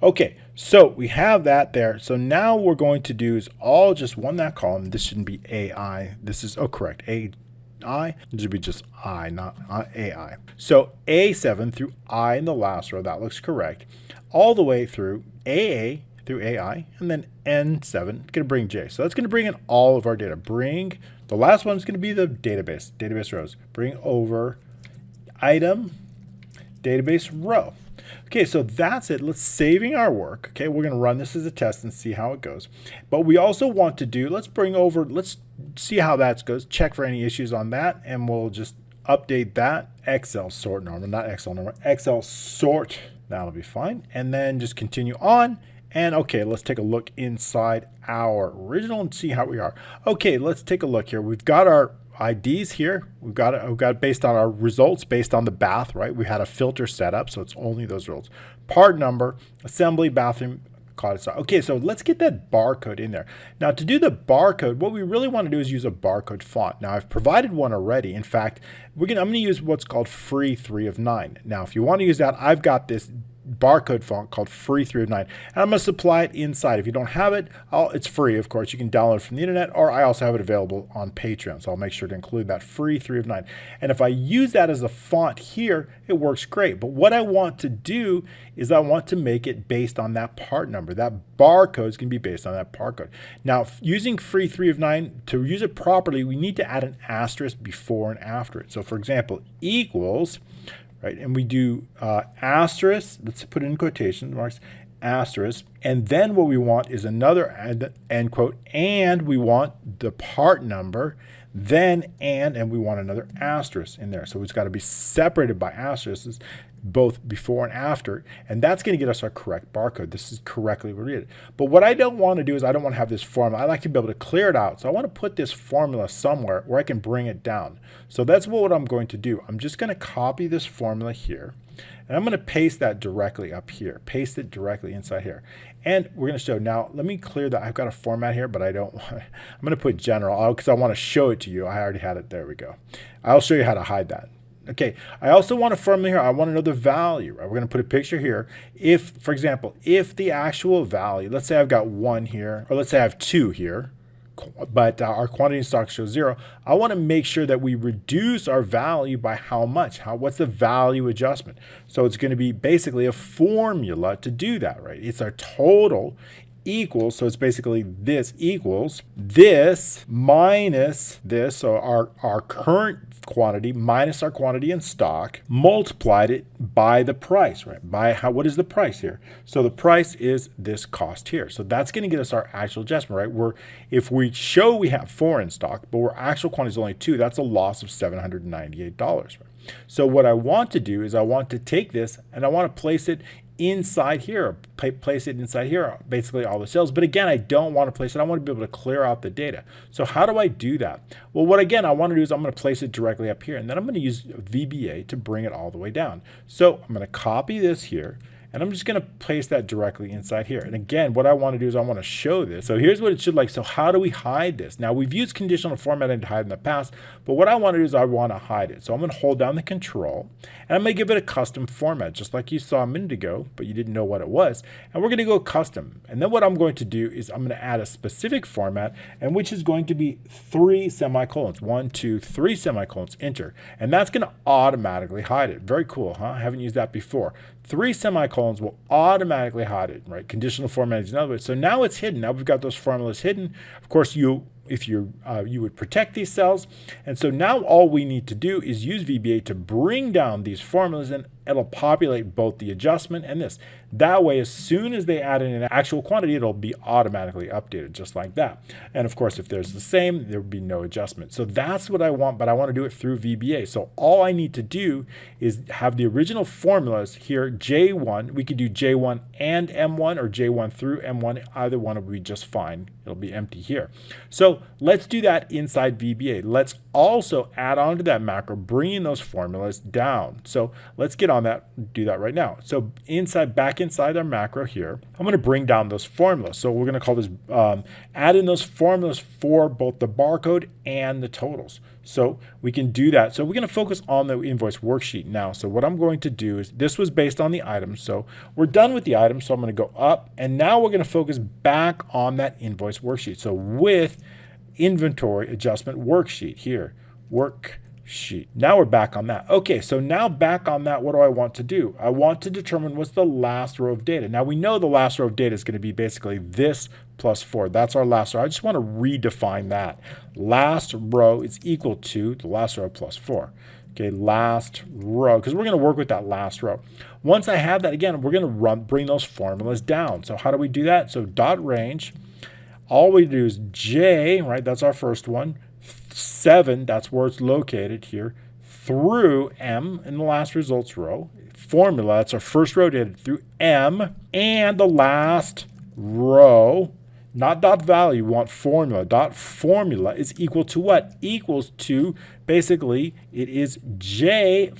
Okay, so we have that there. So now what we're going to do is all just that column. This shouldn't be AI. This is, correct, I, it should be just I, not AI. So A7 through I in the last row, that looks correct. All the way through AA through AI, and then N7, going to bring J. So that's going to bring in all of our data. Bring, the last one is going to be the database rows. Bring over item, database row. Okay, so that's it. Let's saving our work. Okay, we're going to run this as a test and see how it goes. But we also want to do, let's see how that goes, check for any issues on that, and we'll just update that. Excel sort normal, not Excel normal, Excel sort, that'll be fine. And then just continue on. And okay, let's take a look inside our original and see how we are. Okay, let's take a look here. We've got our IDs here. We've got it based on our results, based on the bath, right? We had a filter set up, so it's only those results. Part number, assembly, bathroom, closet. Okay, so let's get that barcode in there. Now to do the barcode, what we really want to do is use a barcode font. Now I've provided one already. In fact, I'm going to use what's called Free 3 of 9. Now if you want to use that, I've got this barcode font called Free 3 of 9, and I'm going to supply it inside. If you don't have it, it's free, of course. You can download it from the internet, or I also have it available on Patreon, so I'll make sure to include that Free 3 of 9. And if I use that as a font here, it works great. But what I want to do is I want to make it based on that part number. That barcode is going to be based on that barcode. Now, using Free 3 of 9, to use it properly, we need to add an asterisk before and after it. So for example, equals, right, and we do asterisk, let's put it in quotation marks, asterisk, and then what we want is another end quote, and we want the part number, then and we want another asterisk in there. So it's got to be separated by asterisks. both before and after, and that's going to get us our correct barcode. This is correctly read. But what I don't want to do is I don't want to have this formula. I like to be able to clear it out. So I want to put this formula somewhere where I can bring it down. So that's what I'm going to do. I'm just going to copy this formula here, and I'm going to paste that directly up here. Paste it directly inside here. And we're going to show, now let me clear that. I've got a format here, but I don't want, I'm going to put general because I want to show it to you. I already had it. There we go. I'll show you how to hide that. Okay, I also want a formula here. I want to know the value. Right? We're going to put a picture here. If, for example, if the actual value, let's say I've got 1 here, or let's say I have 2 here, but our quantity in stock shows 0, I want to make sure that we reduce our value by how much? What's the value adjustment? So it's going to be basically a formula to do that, right? It's our total equals, so it's basically this equals this minus this, so our current quantity minus our quantity in stock, multiplied it by the price, right? By what is the price here? So the price is this cost here. So that's going to get us our actual adjustment, right? If we show we have 4 in stock, but our actual quantity is only 2, that's a loss of $798, right? So what I want to do is I want to take this and I want to place it inside here, place it inside here, basically all the cells. But again, I don't want to place it. I want to be able to clear out the data. So how do I do that? Well, what again I want to do is I'm going to place it directly up here, and then I'm going to use VBA to bring it all the way down. So I'm going to copy this here, and I'm just going to place that directly inside here. And again, what I want to do is I want to show this. So here's what it should like. So how do we hide this? Now we've used conditional formatting to hide in the past, but what I want to do is I want to hide it. So I'm going to hold down the control, and I'm going to give it a custom format, just like you saw a minute ago, but you didn't know what it was. And we're going to go custom. And then what I'm going to do is I'm going to add a specific format, and which is going to be 3 semicolons. 1, 2, 3 semicolons, enter. And that's going to automatically hide it. Very cool, huh? I haven't used that before. 3 semicolons will automatically hide it, right? Conditional formatting is another way. So now it's hidden. Now we've got those formulas hidden. Of course, you would protect these cells. And so now all we need to do is use VBA to bring down these formulas, and it'll populate both the adjustment and this. That way, as soon as they add in an actual quantity, it'll be automatically updated just like that. And of course, if there's the same, there would be no adjustment. So that's what I want, but I want to do it through VBA. So all I need to do is have the original formulas here, J1. We could do J1 and M1 or J1 through M1. Either one will be just fine. It'll be empty here. So let's do that inside VBA. Let's also add on to that macro, bringing those formulas down. So let's get on that, do that right now. So back inside our macro here, I'm going to bring down those formulas. So we're going to call this add in those formulas for both the barcode and the totals. So we can do that. So we're going to focus on the invoice worksheet now. So what I'm going to do is, this was based on the items. So we're done with the items. So I'm going to go up, and now we're going to focus back on that invoice worksheet. So with inventory adjustment worksheet here, worksheet. Now we're back on that. Okay, so now back on that, what do I want to do? I want to determine what's the last row of data. Now we know the last row of data is going to be basically this plus 4. That's our last row. I just want to redefine that. Last row is equal to the last row plus 4. Okay, last row, because we're going to work with that last row. Once I have that, again, we're going to bring those formulas down. So how do we do that? So dot range, all we do is J, right? That's our first one. 7, that's where it's located here, through M in the last results row. Formula, that's our first row data, through M, and the last row, not dot value, we want formula. Dot formula is equal to what? Equals to, basically, it is J5.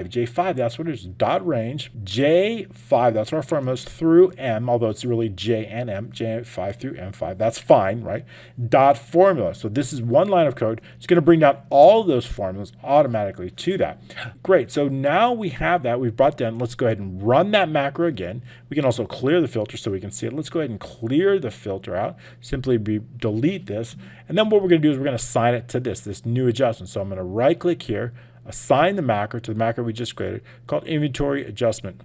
J5, that's what it is. Dot range, J5, that's our formulas, through M, although it's really J and M, J5 through M5. That's fine, right? Dot formula. So this is one line of code. It's going to bring down all those formulas automatically to that. Great. So now we have that. We've brought down. Let's go ahead and run that macro again. We can also clear the filter so we can see it. Let's go ahead and clear the filter out. Simply delete this. And then what we're going to do is we're going to assign it to this new adjustment. So I'm going to right click here, assign the macro to the macro we just created called inventory adjustment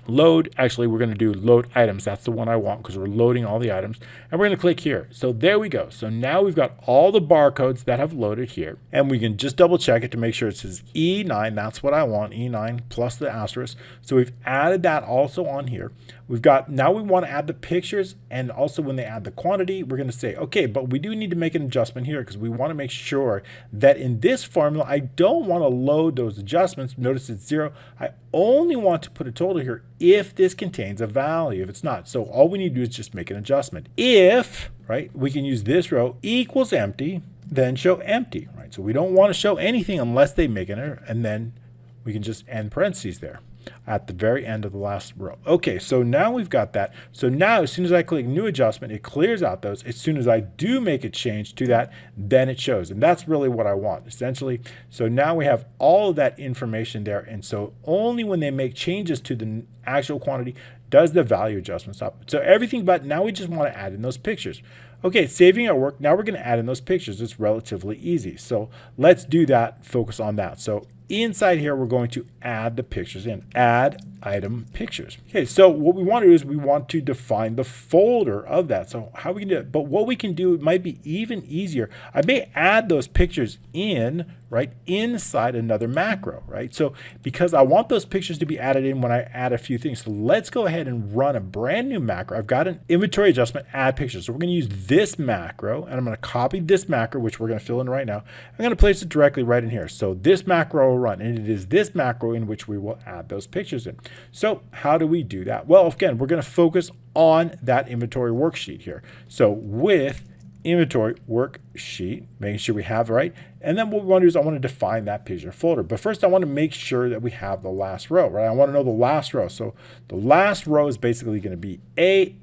load. Actually, we're going to do load items. That's the one I want because we're loading all the items. And we're going to click here. So there we go. So now we've got all the barcodes that have loaded here. And we can just double check it to make sure it says E9. That's what I want, E9 plus the asterisk. So we've added that also on here. We've got, now we want to add the pictures, and also when they add the quantity, we're going to say, okay, but we do need to make an adjustment here because we want to make sure that in this formula, I don't want to load those adjustments. Notice it's 0. I only want to put a total here if this contains a value, if it's not. So all we need to do is just make an adjustment. If, right, we can use this row equals empty, then show empty, right? So we don't want to show anything unless they make an error, and then we can just end parentheses there at the very end of the last row. Okay, so now we've got that. So now as soon as I click new adjustment, it clears out those. As soon as I do make a change to that, then it shows. And that's really what I want, essentially. So now we have all of that information there. And so only when they make changes to the actual quantity does the value adjustment stop. So everything but now we just want to add in those pictures. Okay, saving our work. Now we're going to add in those pictures. It's relatively easy. So let's do that, focus on that. So inside here, we're going to add the pictures in. Add item pictures. Okay, so what we want to do is we want to define the folder of that. So how we can do it, but what we can do, it might be even easier. I may add those pictures in, right, inside another macro, right? So because I want those pictures to be added in when I add a few things. So let's go ahead and run a brand new macro. I've got an inventory adjustment, add pictures. So we're going to use this macro, and I'm going to copy this macro, which we're going to fill in right now. I'm going to place it directly right in here. So this macro will run, and it is this macro in which we will add those pictures in. So how do we do that? Well, again, we're going to focus on that inventory worksheet here. So with inventory worksheet, making sure we have it right. And then what we want to do is I want to define that picture folder. But first I want to make sure that we have the last row, right? I want to know the last row. So the last row is basically going to be A,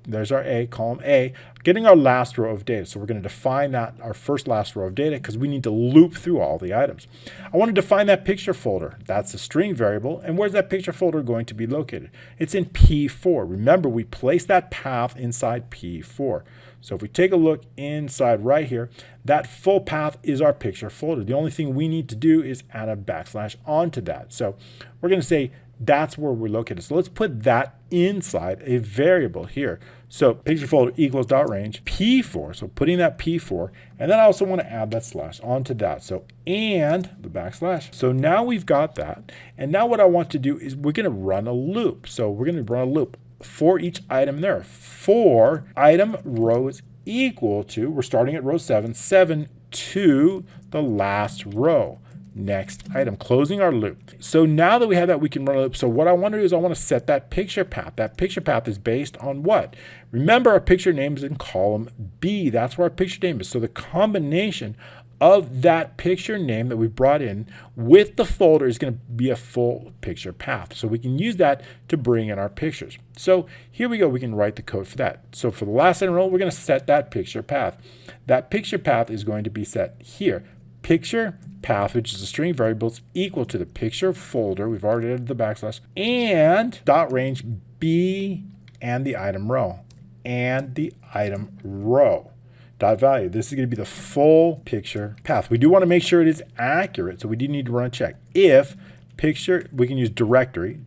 there's our A, column A, getting our last row of data. So we're going to define that, our first last row of data, because we need to loop through all the items. I want to define that picture folder. That's a string variable. And where's that picture folder going to be located? It's in P4. Remember, we placed that path inside P4. So if we take a look inside right here, that full path is our picture folder. The only thing we need to do is add a backslash onto that. So we're going to say that's where we're located. So let's put that inside a variable here. So picture folder equals dot range P4. So putting that P4, and then I also want to add that slash onto that. So and the backslash. So now we've got that. And now what I want to do is we're going to run a loop. So we're going to run a loop for each item there. For item rows equal to, we're starting at row 7 to the last row. Next item, closing our loop. So now that we have that, we can run a loop. So what I want to do is I want to set that picture path. That picture path is based on what? Remember, our picture name is in column B. That's where our picture name is. So the combination of that picture name that we brought in with the folder is going to be a full picture path. So we can use that to bring in our pictures. So here we go. We can write the code for that. So for the last item row, we're going to set that picture path. That picture path is going to be set here. Picture path, which is a string variable, is equal to the picture folder. We've already added the backslash and dot range B and the item row and the item row. Dot value. This is going to be the full picture path. We do want to make sure it is accurate, so we do need to run a check. If picture, we can use directory,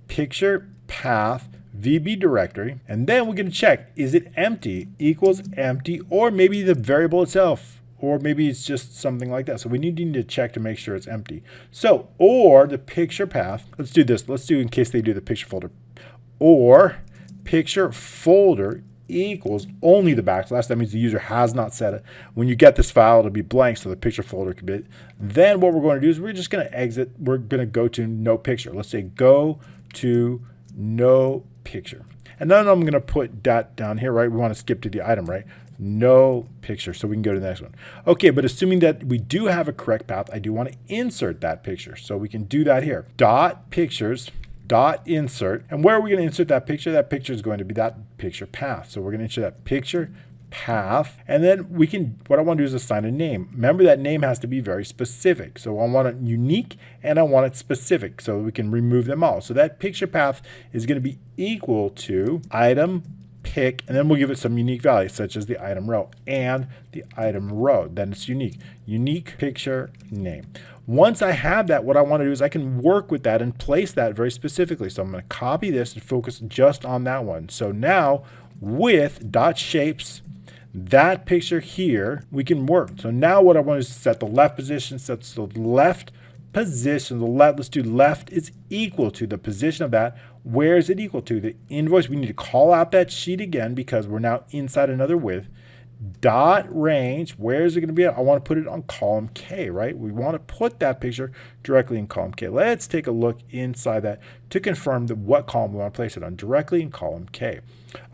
picture path, VB directory, and then we're going to check, is it empty equals empty, or maybe the variable itself, or maybe it's just something like that. So we need to check to make sure it's empty. So, or the picture path, let's do this. Let's do in case they do the picture folder, or picture folder equals only the backslash. That means the user has not set it. When you get this file, it'll be blank, so the picture folder could be. Then what we're going to do is we're just going to exit. We're going to go to no picture. Let's say go to no picture. And then I'm going to put that down here, right? We want to skip to the item, right? No picture, so we can go to the next one. Okay, but assuming that we do have a correct path, I do want to insert that picture. So we can do that here. Dot pictures, dot insert. And where are we going to insert that picture? That picture is going to be that picture path. So we're going to insert that picture path. And then we can, what I want to do is assign a name. Remember, that name has to be very specific. So I want it unique and I want it specific, so we can remove them all. So that picture path is going to be equal to item pick, and then we'll give it some unique values such as the item row and the item row. Then it's unique picture name. Once I have that, what I want to do is I can work with that and place that very specifically. So I'm going to copy this and focus just on that one. So now with dot shapes, that picture here, we can work. So now what I want is set the left position, sets the left position, let's do left is equal to the position of that. Where is it equal to? The invoice, we need to call out that sheet again because we're now inside another with. Dot range, where is it going to be at? I want to put it on column K, right? We want to put that picture directly in column K. Let's take a look inside that to confirm what column we want to place it on, directly in column K.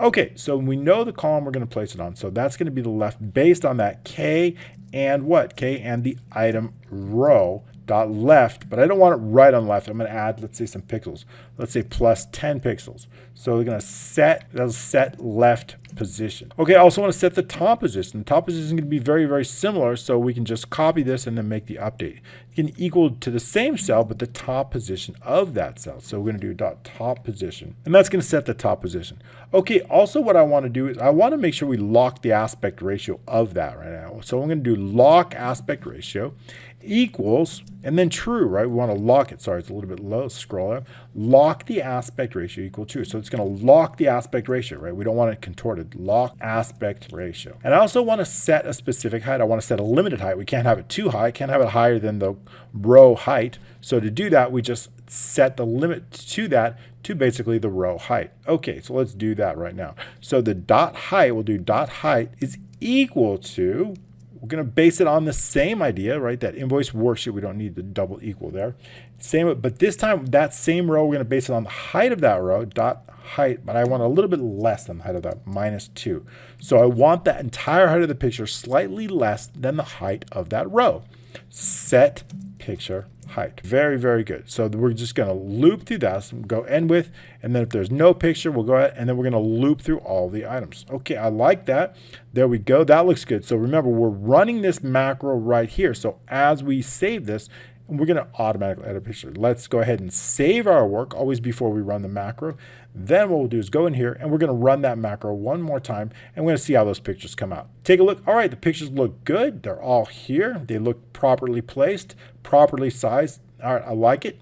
Okay, so we know the column we're going to place it on. So that's going to be the left based on that K and what? K and the item row dot left, but I don't want it right on left. I'm going to add, let's say, some pixels. Let's say plus 10 pixels. So we're going to set left position. Okay, I also want to set the top position. The top position is going to be very, very similar, so we can just copy this and then make the update. You can equal to the same cell, but the top position of that cell. So we're going to do dot top position, and that's going to set the top position. Okay, also what I want to do is I want to make sure we lock the aspect ratio of that right now. So I'm going to do lock aspect ratio equals, and then true, right? We want to lock it. Sorry, it's a little bit low. Scroll up. Lock the aspect ratio equal true. So it's going to lock the aspect ratio, right? We don't want it contorted. Lock aspect ratio. And I also want to set a specific height. I want to set a limited height. We can't have it too high. Can't have it higher than the row height. So to do that, we just set the limit to that to basically the row height. Okay, so let's do that right now. So the dot height, we'll do dot height is equal to, we're going to base it on the same idea, right? That invoice worksheet, we don't need the double equal there. Same, but this time that same row, we're going to base it on the height of that row, dot height, but I want a little bit less than the height of that, -2. So I want that entire height of the picture slightly less than the height of that row. Set picture height. Very, very good. So we're just going to loop through that. So go end with, and then if there's no picture, we'll go ahead, and then we're going to loop through all the items. Okay, I like that. There we go. That looks good. So remember, we're running this macro right here. So as we save this, we're going to automatically edit a picture. Let's go ahead and save our work always before we run the macro. Then what we'll do is go in here and we're going to run that macro one more time, and we're going to see how those pictures come out. Take a look. All right, the pictures look good. They're all here. They look properly placed, properly sized. All right, I like it.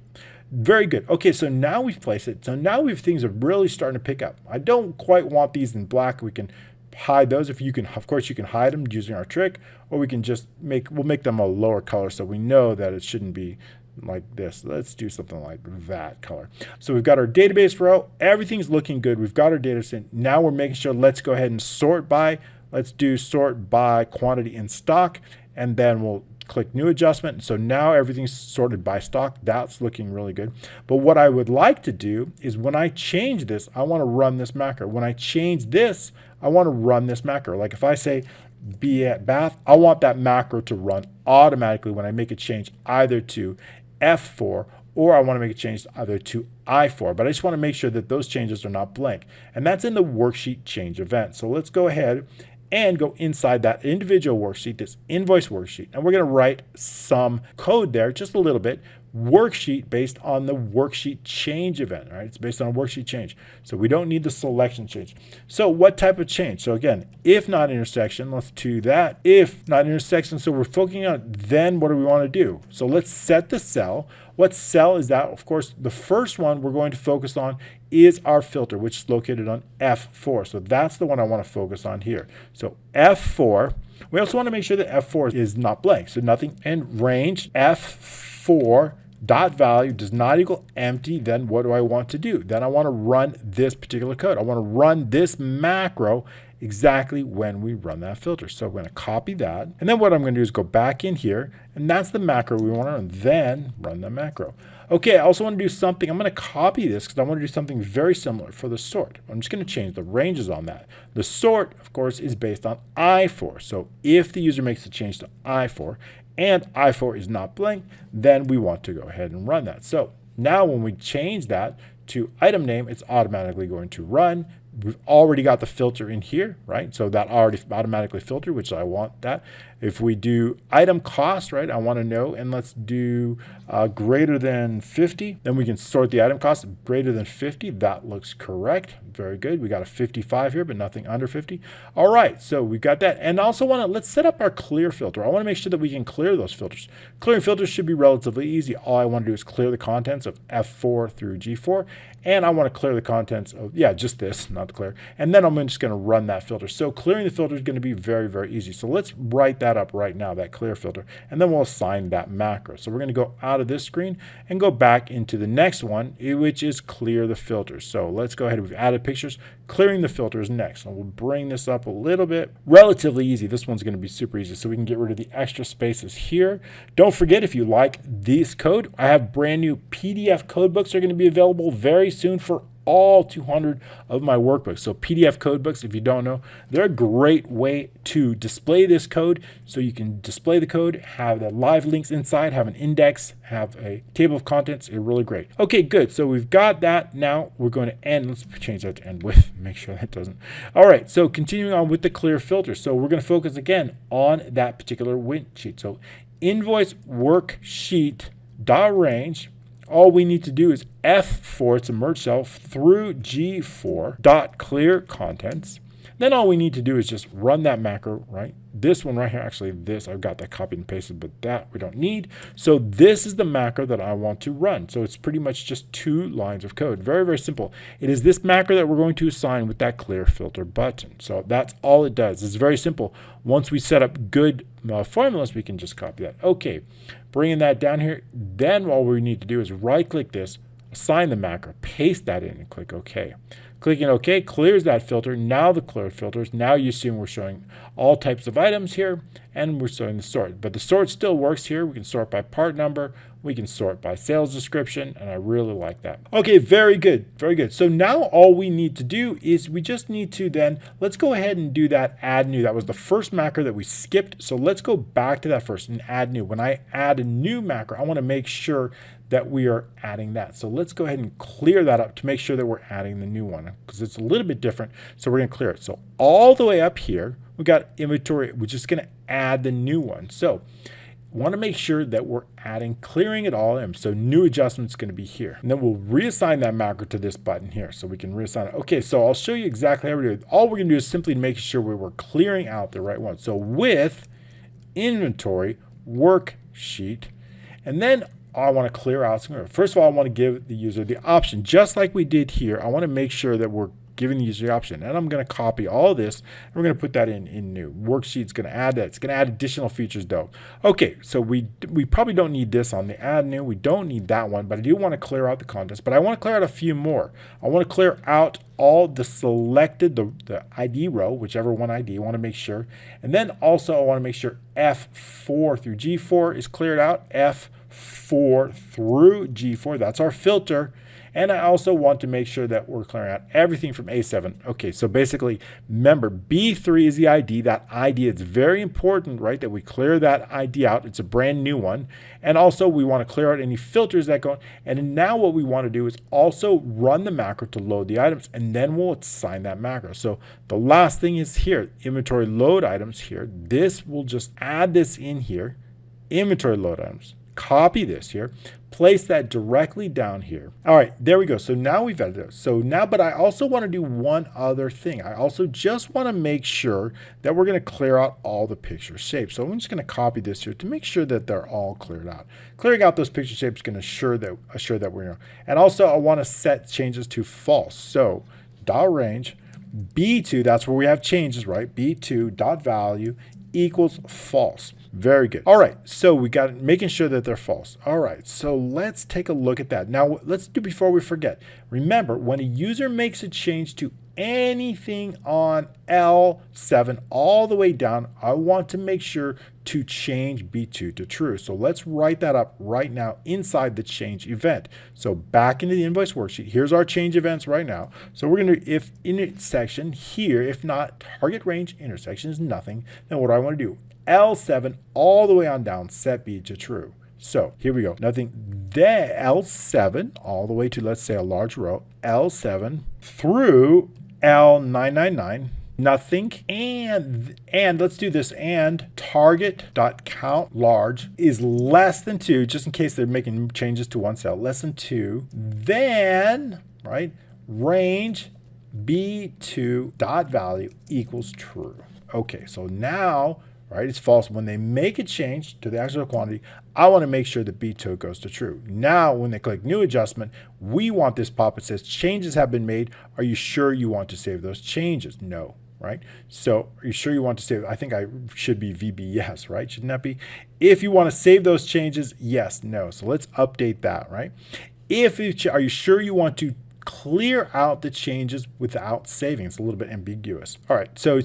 Very good. Okay, so now we've placed it. So now things are really starting to pick up. I don't quite want these in black. We can hide those. If you can, of course, you can hide them using our trick, or we can just we'll make them a lower color so we know that it shouldn't be like this. Let's do something like that color. So we've got our database row. Everything's looking good. We've got our data set. Now we're making sure, let's go ahead and sort by. Let's do sort by quantity in stock, and then we'll click new adjustment. So now everything's sorted by stock. That's looking really good. But what I would like to do is when I change this, I want to run this macro. When I change this, I want to run this macro. Like if I say be at bath, I want that macro to run automatically when I make a change either to F4 or I want to make a change either to I4. But I just want to make sure that those changes are not blank. And that's in the worksheet change event. So let's go ahead and go inside that individual worksheet, this invoice worksheet. And we're going to write some code there, just a little bit. Worksheet based on the worksheet change event, right? It's based on a worksheet change. So we don't need the selection change. So what type of change? So again, if not intersection, let's do that. If not intersection, so we're focusing on then what do we want to do? So let's set the cell. What cell is that? Of course, the first one we're going to focus on is our filter, which is located on F4. So that's the one I want to focus on here. So F4. We also want to make sure that F4 is not blank. So nothing, and range F4 dot value does not equal empty. Then what do I want to do? Then I want to run this particular code. I want to run this macro exactly when we run that filter. So I'm going to copy that. And then what I'm going to do is go back in here, and that's the macro we want to run. Then run the macro. Okay, I also want to do something. I'm going to copy this because I want to do something very similar for the sort. I'm just going to change the ranges on that. The sort, of course, is based on I4. So if the user makes a change to I4 and I4 is not blank, then we want to go ahead and run that. So now when we change that to item name, it's automatically going to run we've already got the filter in here, right? So that already automatically filtered, which I want that. If we do item cost, right, I want to know, and let's do greater than 50, then we can sort the item cost greater than 50. That looks correct. Very good. We got a 55 here, but nothing under 50. All right, so we got that. And also let's set up our clear filter. I want to make sure that we can clear those filters. Clearing filters should be relatively easy. All I want to do is clear the contents of F4 through G4, and I want to clear the contents of, just this, not clear. And then I'm just going to run that filter. So clearing the filter is going to be very, very easy. So let's write that up right now, that clear filter, and then we'll assign that macro. So we're going to go out of this screen and go back into the next one, which is clear the filters. So let's go ahead. We've added pictures. Clearing the filters next. And we'll bring this up a little bit. Relatively easy. This one's going to be super easy. So we can get rid of the extra spaces here. Don't forget, if you like this code, I have brand new PDF code books are going to be available very soon for all 200 of my workbooks. So PDF code books, if you don't know, they're a great way to display this code. So you can display the code, have the live links inside, have an index, have a table of contents. They're really great. Okay, good. So we've got that. Now we're going to end. Let's change that to end with, make sure that doesn't. All right, so continuing on with the clear filter. So we're going to focus again on that particular worksheet. So invoice worksheet dot range. All we need to do is F4, it's a merge cell, through G4 dot clear contents. Then all we need to do is just run that macro, right? This one right here, actually this, I've got that copied and pasted, but that we don't need. So this is the macro that I want to run. So it's pretty much just 2 lines of code. Very, very simple. It is this macro that we're going to assign with that clear filter button. So that's all it does. It's very simple. Once we set up good formulas, we can just copy that. Okay, bringing that down here. Then all we need to do is right click this, assign the macro, paste that in and click OK. Clicking OK clears that filter. Now the cleared filters. Now you see we're showing all types of items here, and we're showing the sort. But the sort still works here. We can sort by part number. We can sort by sales description, and I really like that. Okay, very good, very good. So now all we need to do is we just need to then, let's go ahead and do that add new. That was the first macro that we skipped. So let's go back to that first and add new. When I add a new macro, I want to make sure that we are adding that. So let's go ahead and clear that up to make sure that we're adding the new one, because it's a little bit different. So we're going to clear it. So all the way up here, we got inventory. We're just going to add the new one. So want to make sure that we're clearing it all in. So new adjustment is going to be here. And then we'll reassign that macro to this button here. So we can reassign it. Okay, so I'll show you exactly how we do it. All we're going to do is simply make sure we were clearing out the right one. So with inventory worksheet, and then I want to clear out. First of all, I want to give the user the option, just like we did here. I want to make sure that we're giving the user the option. And I'm going to copy all this, and we're going to put that in new. Worksheet's going to add that. It's going to add additional features though. Okay, so we probably don't need this on the add new. We don't need that one, but I do want to clear out the contents. But I want to clear out a few more. I want to clear out all the selected, the ID row, whichever one ID, I want to make sure. And then also I want to make sure F4 through G4 is cleared out. F4 through G4, that's our filter. And I also want to make sure that we're clearing out everything from A7. Okay, so basically, remember, B3 is the ID. That ID, it's very important, right, that we clear that ID out. It's a brand new one. And also, we want to clear out any filters that go. And now what we want to do is also run the macro to load the items, and then we'll assign that macro. So the last thing is here, inventory load items here. This will just add this in here, inventory load items. Copy this here, place that directly down here. All right, there we go. So now we've edited it. So now, but I also want to do one other thing. I also just want to make sure that we're going to clear out all the picture shapes. So I'm just going to copy this here to make sure that they're all cleared out. Clearing out those picture shapes is going to assure that we're, and also I want to set changes to false. So dot range B2, that's where we have changes, right? B2 dot value equals false. Very good. All right, so we got making sure that they're false. All right, so let's take a look at that. Now, let's do before we forget. Remember, when a user makes a change to anything on L7 all the way down, I want to make sure to change B2 to true. So let's write that up right now inside the change event. So back into the invoice worksheet, here's our change events right now. So we're going to, if intersection here, if not target range intersection is nothing, then what do I want to do? L7 all the way on down, set B to true. So here we go. Nothing. Then L7 all the way to, let's say, a large row, L7 through L999, nothing, and let's do this, and target.count large is less than 2, just in case they're making changes to one cell, less than 2, then, right, range B2 dot value equals true. Okay, so now, right, it's false. When they make a change to the actual quantity, I want to make sure that B2 goes to true. Now, when they click new adjustment, we want this pop. It says changes have been made. Are you sure you want to save those changes? No, right? So are you sure you want to save? I think I should be VB yes, right? Shouldn't that be? If you want to save those changes, yes, no. So let's update that, right? Are you sure you want to clear out the changes without saving? It's a little bit ambiguous. All right, so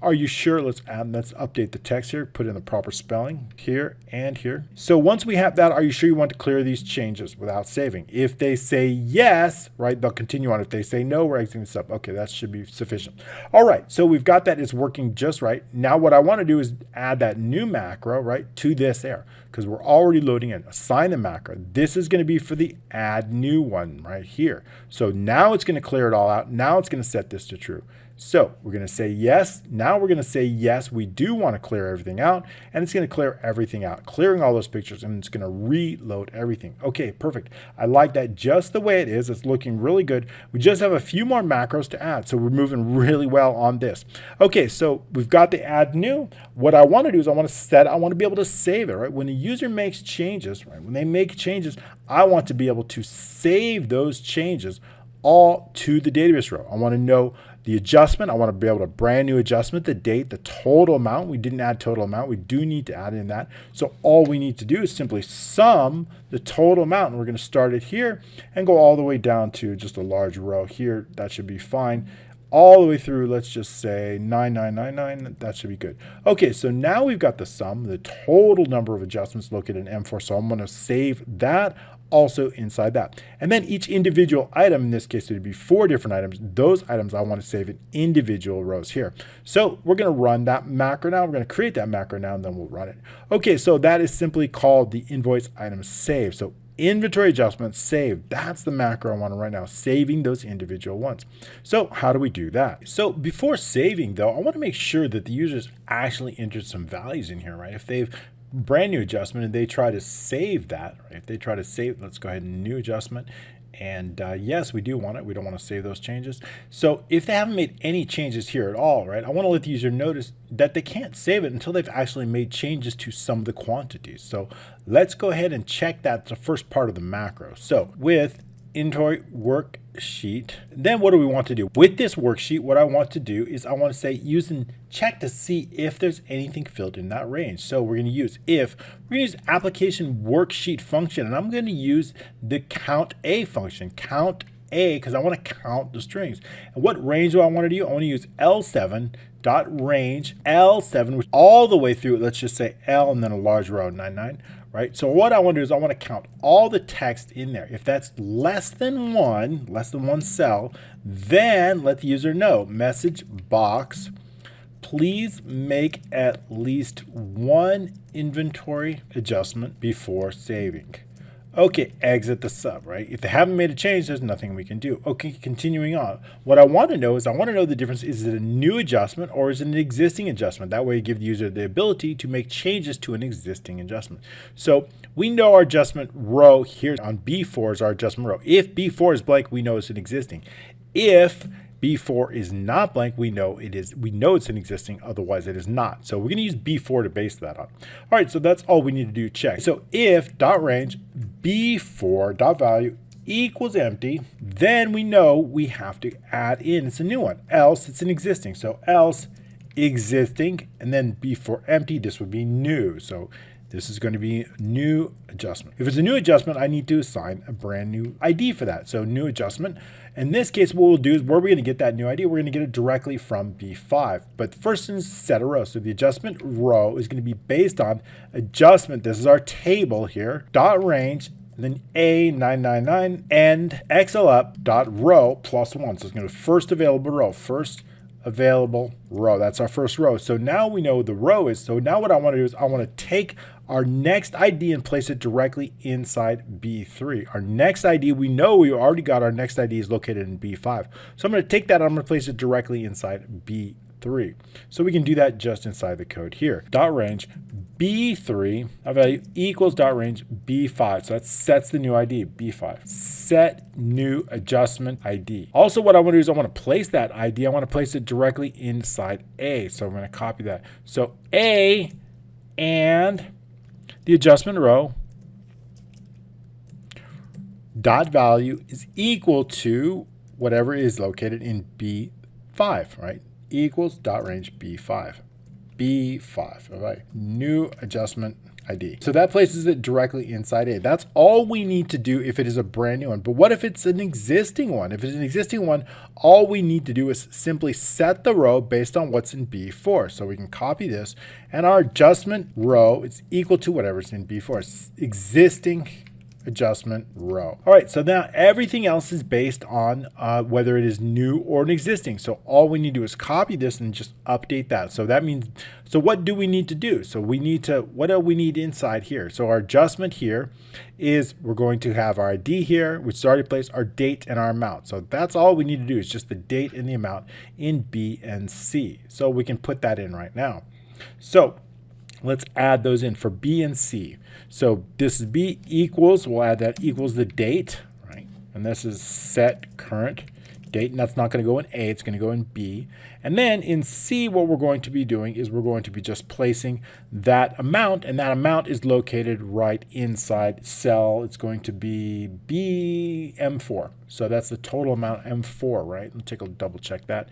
are you sure? Let's update the text here, put in the proper spelling here and here. So once we have that, are you sure you want to clear these changes without saving? If they say yes, right, they'll continue on. If they say no, we're exiting this up. Okay, that should be sufficient. All right, so we've got that. It's working just right. Now what I want to do is add that new macro, right, to this there, because we're already loading in. Assign the macro. This is going to be for the add new one right here. So now it's going to clear it all out. Now it's going to set this to true. So we're going to say yes. Now we're going to say yes, we do want to clear everything out, and it's going to clear everything out, clearing all those pictures, and it's going to reload everything. Okay, perfect. I like that just the way it is. It's looking really good. We just have a few more macros to add, so we're moving really well on this. Okay, so we've got the add new. What I want to do is I want to be able to save it, right? When the user makes changes, right? When they make changes, I want to be able to save those changes all to the database row. I want to know the adjustment. I want to be able to brand new adjustment, the date, the total amount. We didn't add total amount. We do need to add in that. So all we need to do is simply sum the total amount. And we're going to start it here and go all the way down to just a large row here. That should be fine. All the way through, let's just say 9999. That should be good. Okay, so now we've got the sum, the total number of adjustments located in M4. So I'm going to save that also inside that. And then each individual item, in this case, it would be 4 different items. Those items I want to save in individual rows here. So we're going to run that macro now. We're going to create that macro now, and then we'll run it. Okay, so that is simply called the invoice item save. So inventory adjustment save. That's the macro I want to run now, saving those individual ones. So how do we do that? So before saving, though, I want to make sure that the users actually entered some values in here, right? If they've brand new adjustment and they try to save that, right? If they try to save, let's go ahead and new adjustment. And yes, we do want it. We don't want to save those changes. So if they haven't made any changes here at all, right, I want to let the user notice that they can't save it until they've actually made changes to some of the quantities. So let's go ahead and check that, the first part of the macro. So with inventory worksheet, then what do we want to do? With this worksheet, what I want to do is I want to say use and check to see if there's anything filled in that range. So we're going to use application worksheet function, and I'm going to use the count a function, count a, because I want to count the strings. And what range do I want to do? I want to use L7 dot range L7, which all the way through, let's just say L and then a large row 99. Right? So what I want to do is I want to count all the text in there. If that's less than one cell, then let the user know, message box, please make at least one inventory adjustment before saving. Okay, exit the sub, right? If they haven't made a change, there's nothing we can do. Okay, continuing on. What I want to know is the difference. Is it a new adjustment or is it an existing adjustment? That way you give the user the ability to make changes to an existing adjustment. So we know our adjustment row here on B4 is our adjustment row. If B4 is blank, we know it's an existing. If B4 is not blank, we know it's an existing, otherwise it is not. So we're going to use B4 to base that on. All right, so that's all we need to do, check. So if dot range B4 dot value equals empty, then we know we have to add in, it's a new one, else it's an existing. So else existing, and then B4 empty, this would be new. So this is going to be new adjustment. If it's a new adjustment, I need to assign a brand new ID for that. So new adjustment. In this case, what we'll do is where we're going to get that new ID, we're going to get it directly from B5. But first is set a row. So the adjustment row is going to be based on adjustment. This is our table here, dot range, and then A999 and XL up dot row plus 1. So it's going to first available row, first available row. That's our first row. So now we know the row is, so now what I want to do is I want to take our next ID and place it directly inside B3. Our next ID, we know we already got our next ID is located in B5. So I'm going to take that, I'm going to place it directly inside B3. So we can do that just inside the code here. Dot range B3 value equals dot range B5. So that sets the new ID, B5. Set new adjustment ID. Also, what I want to do is I want to place that ID. I want to place it directly inside A. So I'm going to copy that. So A and the adjustment row dot value is equal to whatever is located in B5, right? Equals dot range B5. B5, all right? New adjustment ID. So that places it directly inside A. That's all we need to do if it is a brand new one. But what if it's an existing one? If it's an existing one, all we need to do is simply set the row based on what's in B4. So we can copy this, and our adjustment row is equal to whatever's in B4. It's existing adjustment row. All right, so now everything else is based on whether it is new or an existing. So all we need to do is copy this and just update that. So that means, so what do we need to do? So we need to, what do we need inside here? So our adjustment here is we're going to have our ID here, which is already placed, our date and our amount. So that's all we need to do is just the date and the amount in B and C. So we can put that in right now. So let's add those in for B and C. So this is B equals, we'll add that equals the date, right? And this is set current date, and that's not going to go in A, it's going to go in B. And then in C, what we're going to be doing is we're going to be just placing that amount, and that amount is located right inside cell. It's going to be M4. So that's the total amount, M4, right? Let me take a double check that.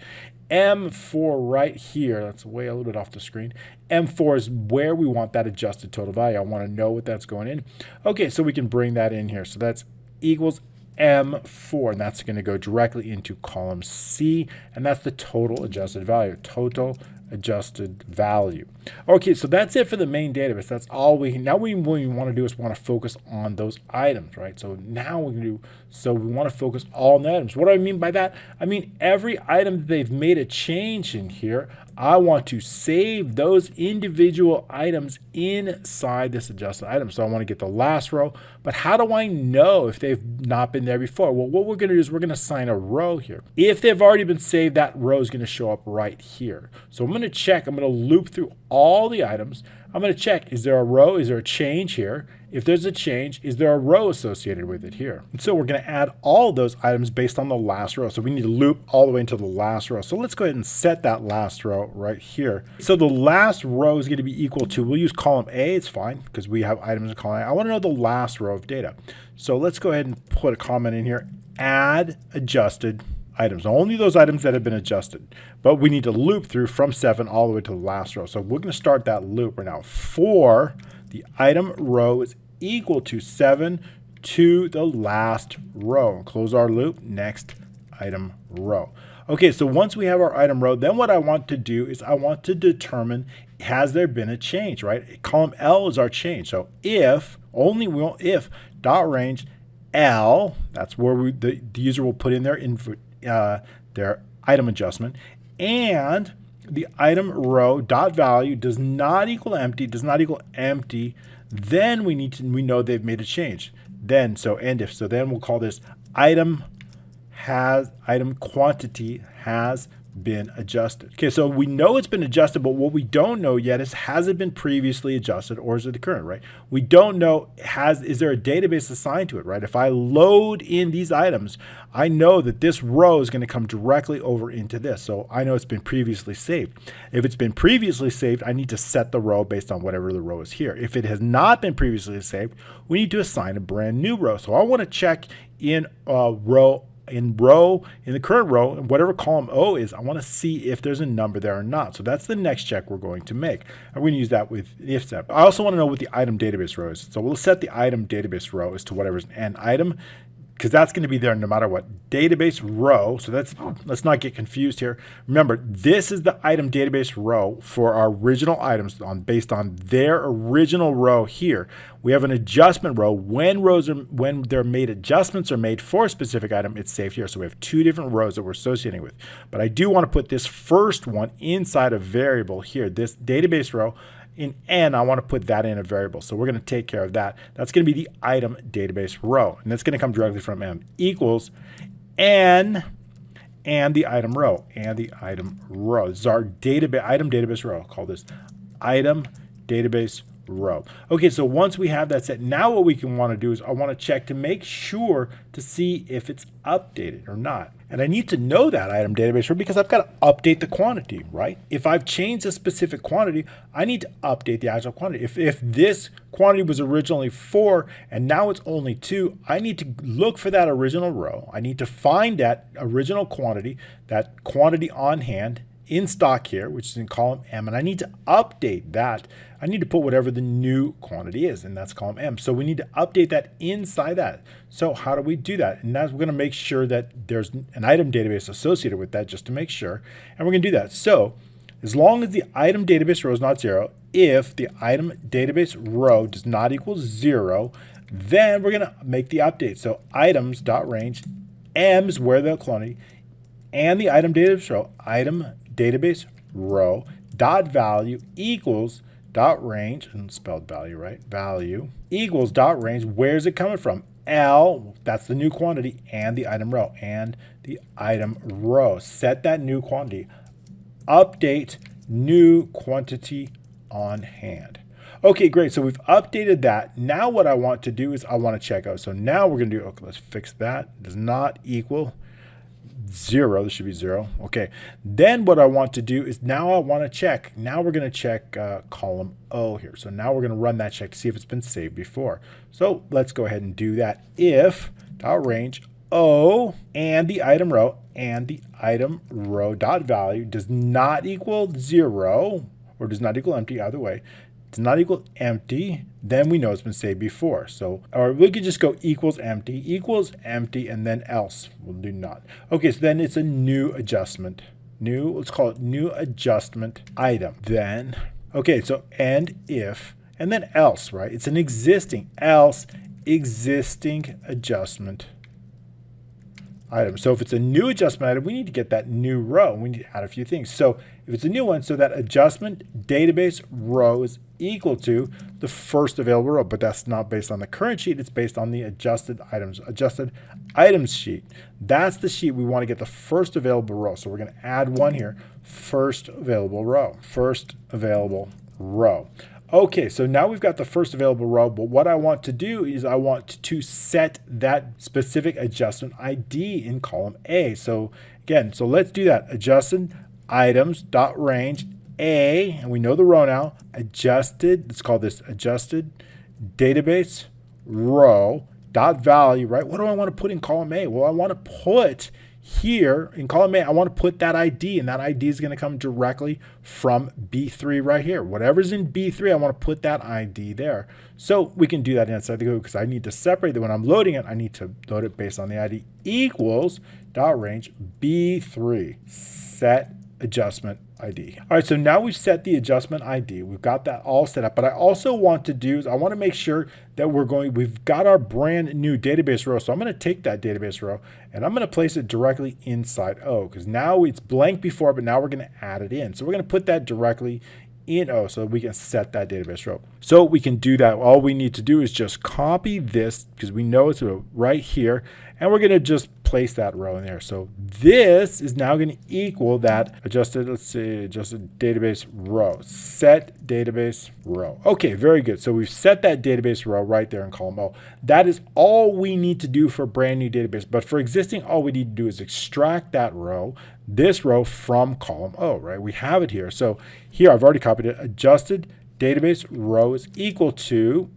M4 right here, that's way a little bit off the screen. M4 is where we want that adjusted total value. I want to know what that's going in. Okay, so we can bring that in here. So that's equals M4, and that's going to go directly into column C, and that's the total adjusted value, total adjusted value. Okay, so that's it for the main database. That's all we now what we want to do is we want to focus on those items, right? So now we can do, so we want to focus all on the items. What do I mean by that? I mean every item that they've made a change in here, I want to save those individual items inside this adjusted item. So I want to get the last row, but how do I know if they've not been there before? Well, what we're going to do is we're going to assign a row here. If they've already been saved, that row is going to show up right here. So I'm going to check, I'm going to loop through all the items. I'm going to check, is there a row? Is there a change here? If there's a change, is there a row associated with it here? And so we're going to add all of those items based on the last row. So we need to loop all the way into the last row. So let's go ahead and set that last row right here. So the last row is going to be equal to, we'll use column A, it's fine because we have items in column A. I want to know the last row of data. So let's go ahead and put a comment in here, add adjusted items, only those items that have been adjusted. But we need to loop through from 7 all the way to the last row. So we're going to start that loop right now. For the item row is equal to 7 to the last row. Close our loop, next item row. Okay, so once we have our item row, then what I want to do is I want to determine, has there been a change, right? Column L is our change. So if, only if dot range L, that's where the user will put in their item adjustment, and the item row dot value does not equal empty, then we know they've made a change. Then then we'll call this item quantity has been adjusted. Okay, so we know it's been adjusted, but what we don't know yet is, has it been previously adjusted or is it the current, right? We don't know, is there a database assigned to it, right? If I load in these items, I know that this row is going to come directly over into this. So I know it's been previously saved. If it's been previously saved, I need to set the row based on whatever the row is here. If it has not been previously saved, we need to assign a brand new row. So I want to check in in the current row, and whatever column O is, I want to see if there's a number there or not. So that's the next check we're going to make. And we're going to use that with if step. I also want to know what the item database row is. So we'll set the item database row as to whatever's an item, because that's going to be there no matter what. Database row, so let's not get confused here. Remember, this is the item database row for our original items based on their original row here. We have an adjustment row. When they're made, adjustments are made for a specific item, it's saved here. So we have two different rows that we're associating with. But I do want to put this first one inside a variable here. This database row in N, I want to put that in a variable. So we're going to take care of that. That's going to be the item database row. And that's going to come directly from M equals N and the item row. And the item row. This is our item database row. I'll call this item database row. Okay, so once we have that set, now what we can want to do is I want to check to make sure to see if it's updated or not. And I need to know that item database row because I've got to update the quantity, right? If I've changed a specific quantity, I need to update the actual quantity. If this quantity was originally 4 and now it's only 2, I need to look for that original row. I need to find that original quantity, that quantity on hand in stock here, which is in column M, and I need to update that. I need to put whatever the new quantity is, and that's column M. So we need to update that inside that. So how do we do that? And that's, we're going to make sure that there's an item database associated with that just to make sure. And we're going to do that. So as long as the item database row is not 0, if the item database row does not equal 0, then we're going to make the update. So items.range, M's where the quantity, and the item database row, item database row dot value equals dot range, and spelled value right, value equals dot range. Where's it coming from? L, that's the new quantity, and the item row, and the item row. Set that new quantity. Update new quantity on hand. Okay, great. So we've updated that. Now what I want to do is I want to check out. So now we're going to do, okay, let's fix that. It does not equal 0. This should be 0. Okay. Then what I want to do is now I want to check. Now we're going to check column O here. So now we're going to run that check to see if it's been saved before. So let's go ahead and do that. If dot range O and the item row and the item row dot value does not equal 0 or does not equal empty, either way, does not equal empty, then we know it's been saved before. So, or we could just go equals empty, and then else. We'll do not. Okay, so then it's a new adjustment. New, let's call it new adjustment item. Then, okay, so and if, and then else, right? It's an existing, else existing adjustment item. So if it's a new adjustment item, we need to get that new row. We need to add a few things. So if it's a new one, so that adjustment database row is equal to the first available row, but that's not based on the current sheet. It's based on the adjusted items sheet. That's the sheet we want to get the first available row. So we're going to add one here, first available row. Okay, so now we've got the first available row, but what I want to do is I want to set that specific adjustment ID in column A. So again, so let's do that. Adjusted items dot range A, and we know the row now. Adjusted, let's call this adjusted database row dot value, right? What do I want to put in column A? Well, I want to put here in column A, I want to put that ID, and that ID is going to come directly from B3 right here. Whatever's in B3, I want to put that ID there. So we can do that inside the code because I need to separate that when I'm loading it. I need to load it based on the ID equals dot range B3 set adjustment ID. All right, so now we've set the adjustment ID. We've got that all set up, but I also want to do is I want to make sure that we've got our brand new database row. So I'm going to take that database row and I'm going to place it directly inside O because now it's blank before, but now we're going to add it in. So we're going to put that directly in O so we can set that database row. So we can do that. All we need to do is just copy this because we know it's right here, and we're going to just place that row in there. So this is now going to equal that adjusted database row, set database row. Okay, very good. So we've set that database row right there in column O. That is all we need to do for a brand new database. But for existing, all we need to do is extract that row, this row from column O, right? We have it here. So here I've already copied it. Adjusted database row is equal to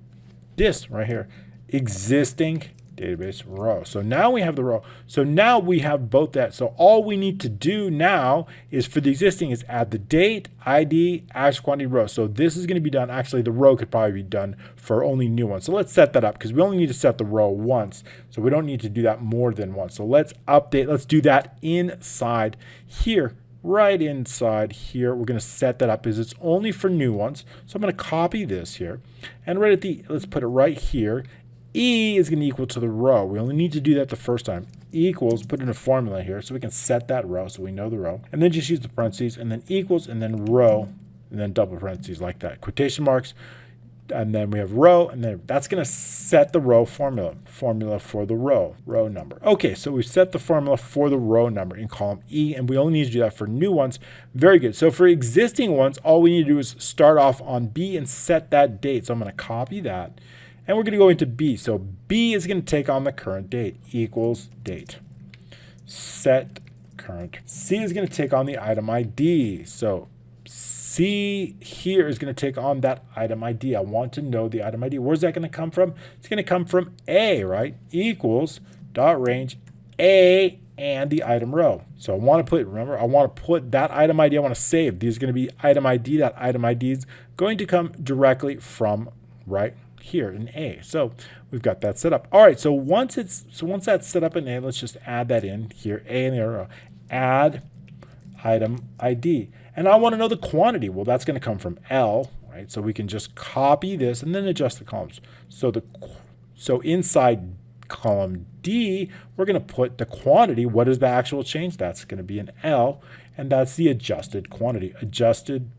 this right here, existing database row. So now we have the row. So now we have both that. So all we need to do now is for the existing is add the date, ID, actual quantity row. So this is going to be done. Actually, the row could probably be done for only new ones. So let's set that up because we only need to set the row once. So we don't need to do that more than once. So let's update. Let's do that inside here. Right inside here, we're going to set that up because it's only for new ones. So I'm going to copy this here and right at the, let's put it right here. E is going to equal to the row. We only need to do that the first time. Equals, put in a formula here so we can set that row so we know the row. And then just use the parentheses and then equals and then row and then double parentheses like that, quotation marks, and then we have row, and then that's going to set the row formula for the row number. Okay, so we've set the formula for the row number in column E, and we only need to do that for new ones. Very good. So for existing ones, all we need to do is start off on B and set that date. So I'm going to copy that, and we're going to go into B. So B is going to take on the current date, equals date. Set current. C is going to take on the item ID. So C here is going to take on that item ID. I want to know the item ID. Where's that going to come from? It's going to come from A, right? Equals dot range A and the item row. So I want to put, remember, I want to put that item ID. I want to save. These are going to be item ID. That item ID is going to come directly from right here in A. So we've got that set up. All right. So once that's set up in A, let's just add that in here. A in the row. Add item ID. And I want to know the quantity. Well, that's going to come from L, right? So we can just copy this and then adjust the columns. So inside column D, we're going to put the quantity. What is the actual change? That's going to be an L, and that's the adjusted quantity, adjusted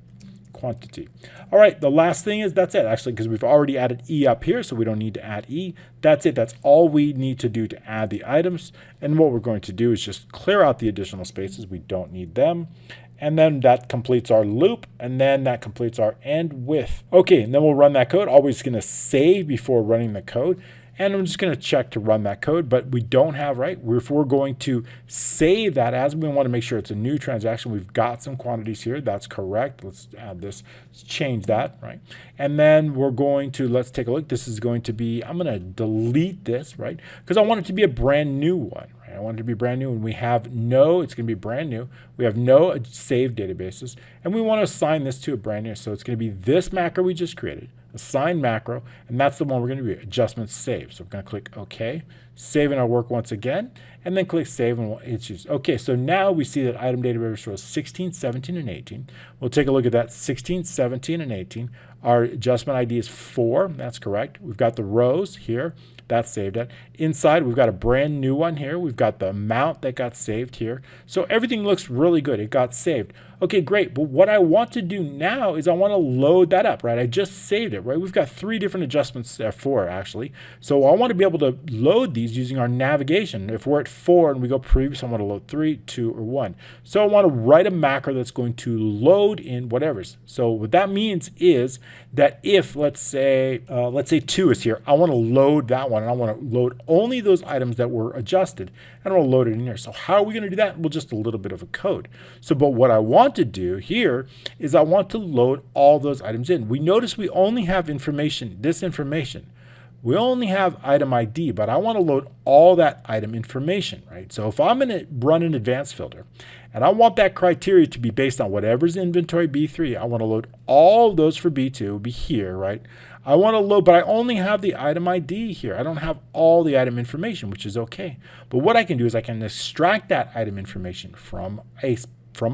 quantity. All right, the last thing is that's it, actually, because we've already added E up here, so we don't need to add E. That's it. That's all we need to do to add the items. And what we're going to do is just clear out the additional spaces. We don't need them. And then that completes our loop, and then that completes our end with. Okay, and then we'll run that code. Always going to save before running the code. And I'm just going to check to run that code, but we don't have, right? If we're going to save that as, we want to make sure it's a new transaction. We've got some quantities here. That's correct. Let's add this. Let's change that, right? And then we're going to, let's take a look. This is going to be, I'm going to delete this, right? Because I want it to be a brand new one, right? I want it to be brand new, and we have no, it's going to be brand new. We have no saved databases, and we want to assign this to a brand new. So it's going to be this macro we just created. Assign macro, and that's the one we're going to do, adjustments save. So we're going to click OK, saving our work once again, and then click save, and we'll hit choose. Okay, so now we see that item database rows 16, 17, and 18. We'll take a look at that 16, 17, and 18. Our adjustment ID is 4. That's correct. We've got the rows here. That's saved at. Inside, we've got a brand new one here. We've got the amount that got saved here. So everything looks really good. It got saved. Okay, great. But what I want to do now is I want to load that up, right? I just saved it, right? We've got 3 different adjustments there, 4 actually. So I want to be able to load these using our navigation. If we're at 4 and we go previous, I want to load 3, 2, or 1. So I want to write a macro that's going to load in whatever's. So what that means is that if, let's say 2 is here, I want to load that one, and I want to load only those items that were adjusted, and I'll load it in here. So how are we going to do that? Well, just a little bit of a code. So, but what I want to do here is I want to load all those items in. We notice we only have information, this information. We only have item ID, but I want to load all that item information, right? So if I'm going to run an advanced filter, and I want that criteria to be based on whatever's inventory B3, I want to load all of those for B2, it would be here, right? I want to load, but I only have the item ID here. I don't have all the item information, which is okay. But what I can do is I can extract that item information from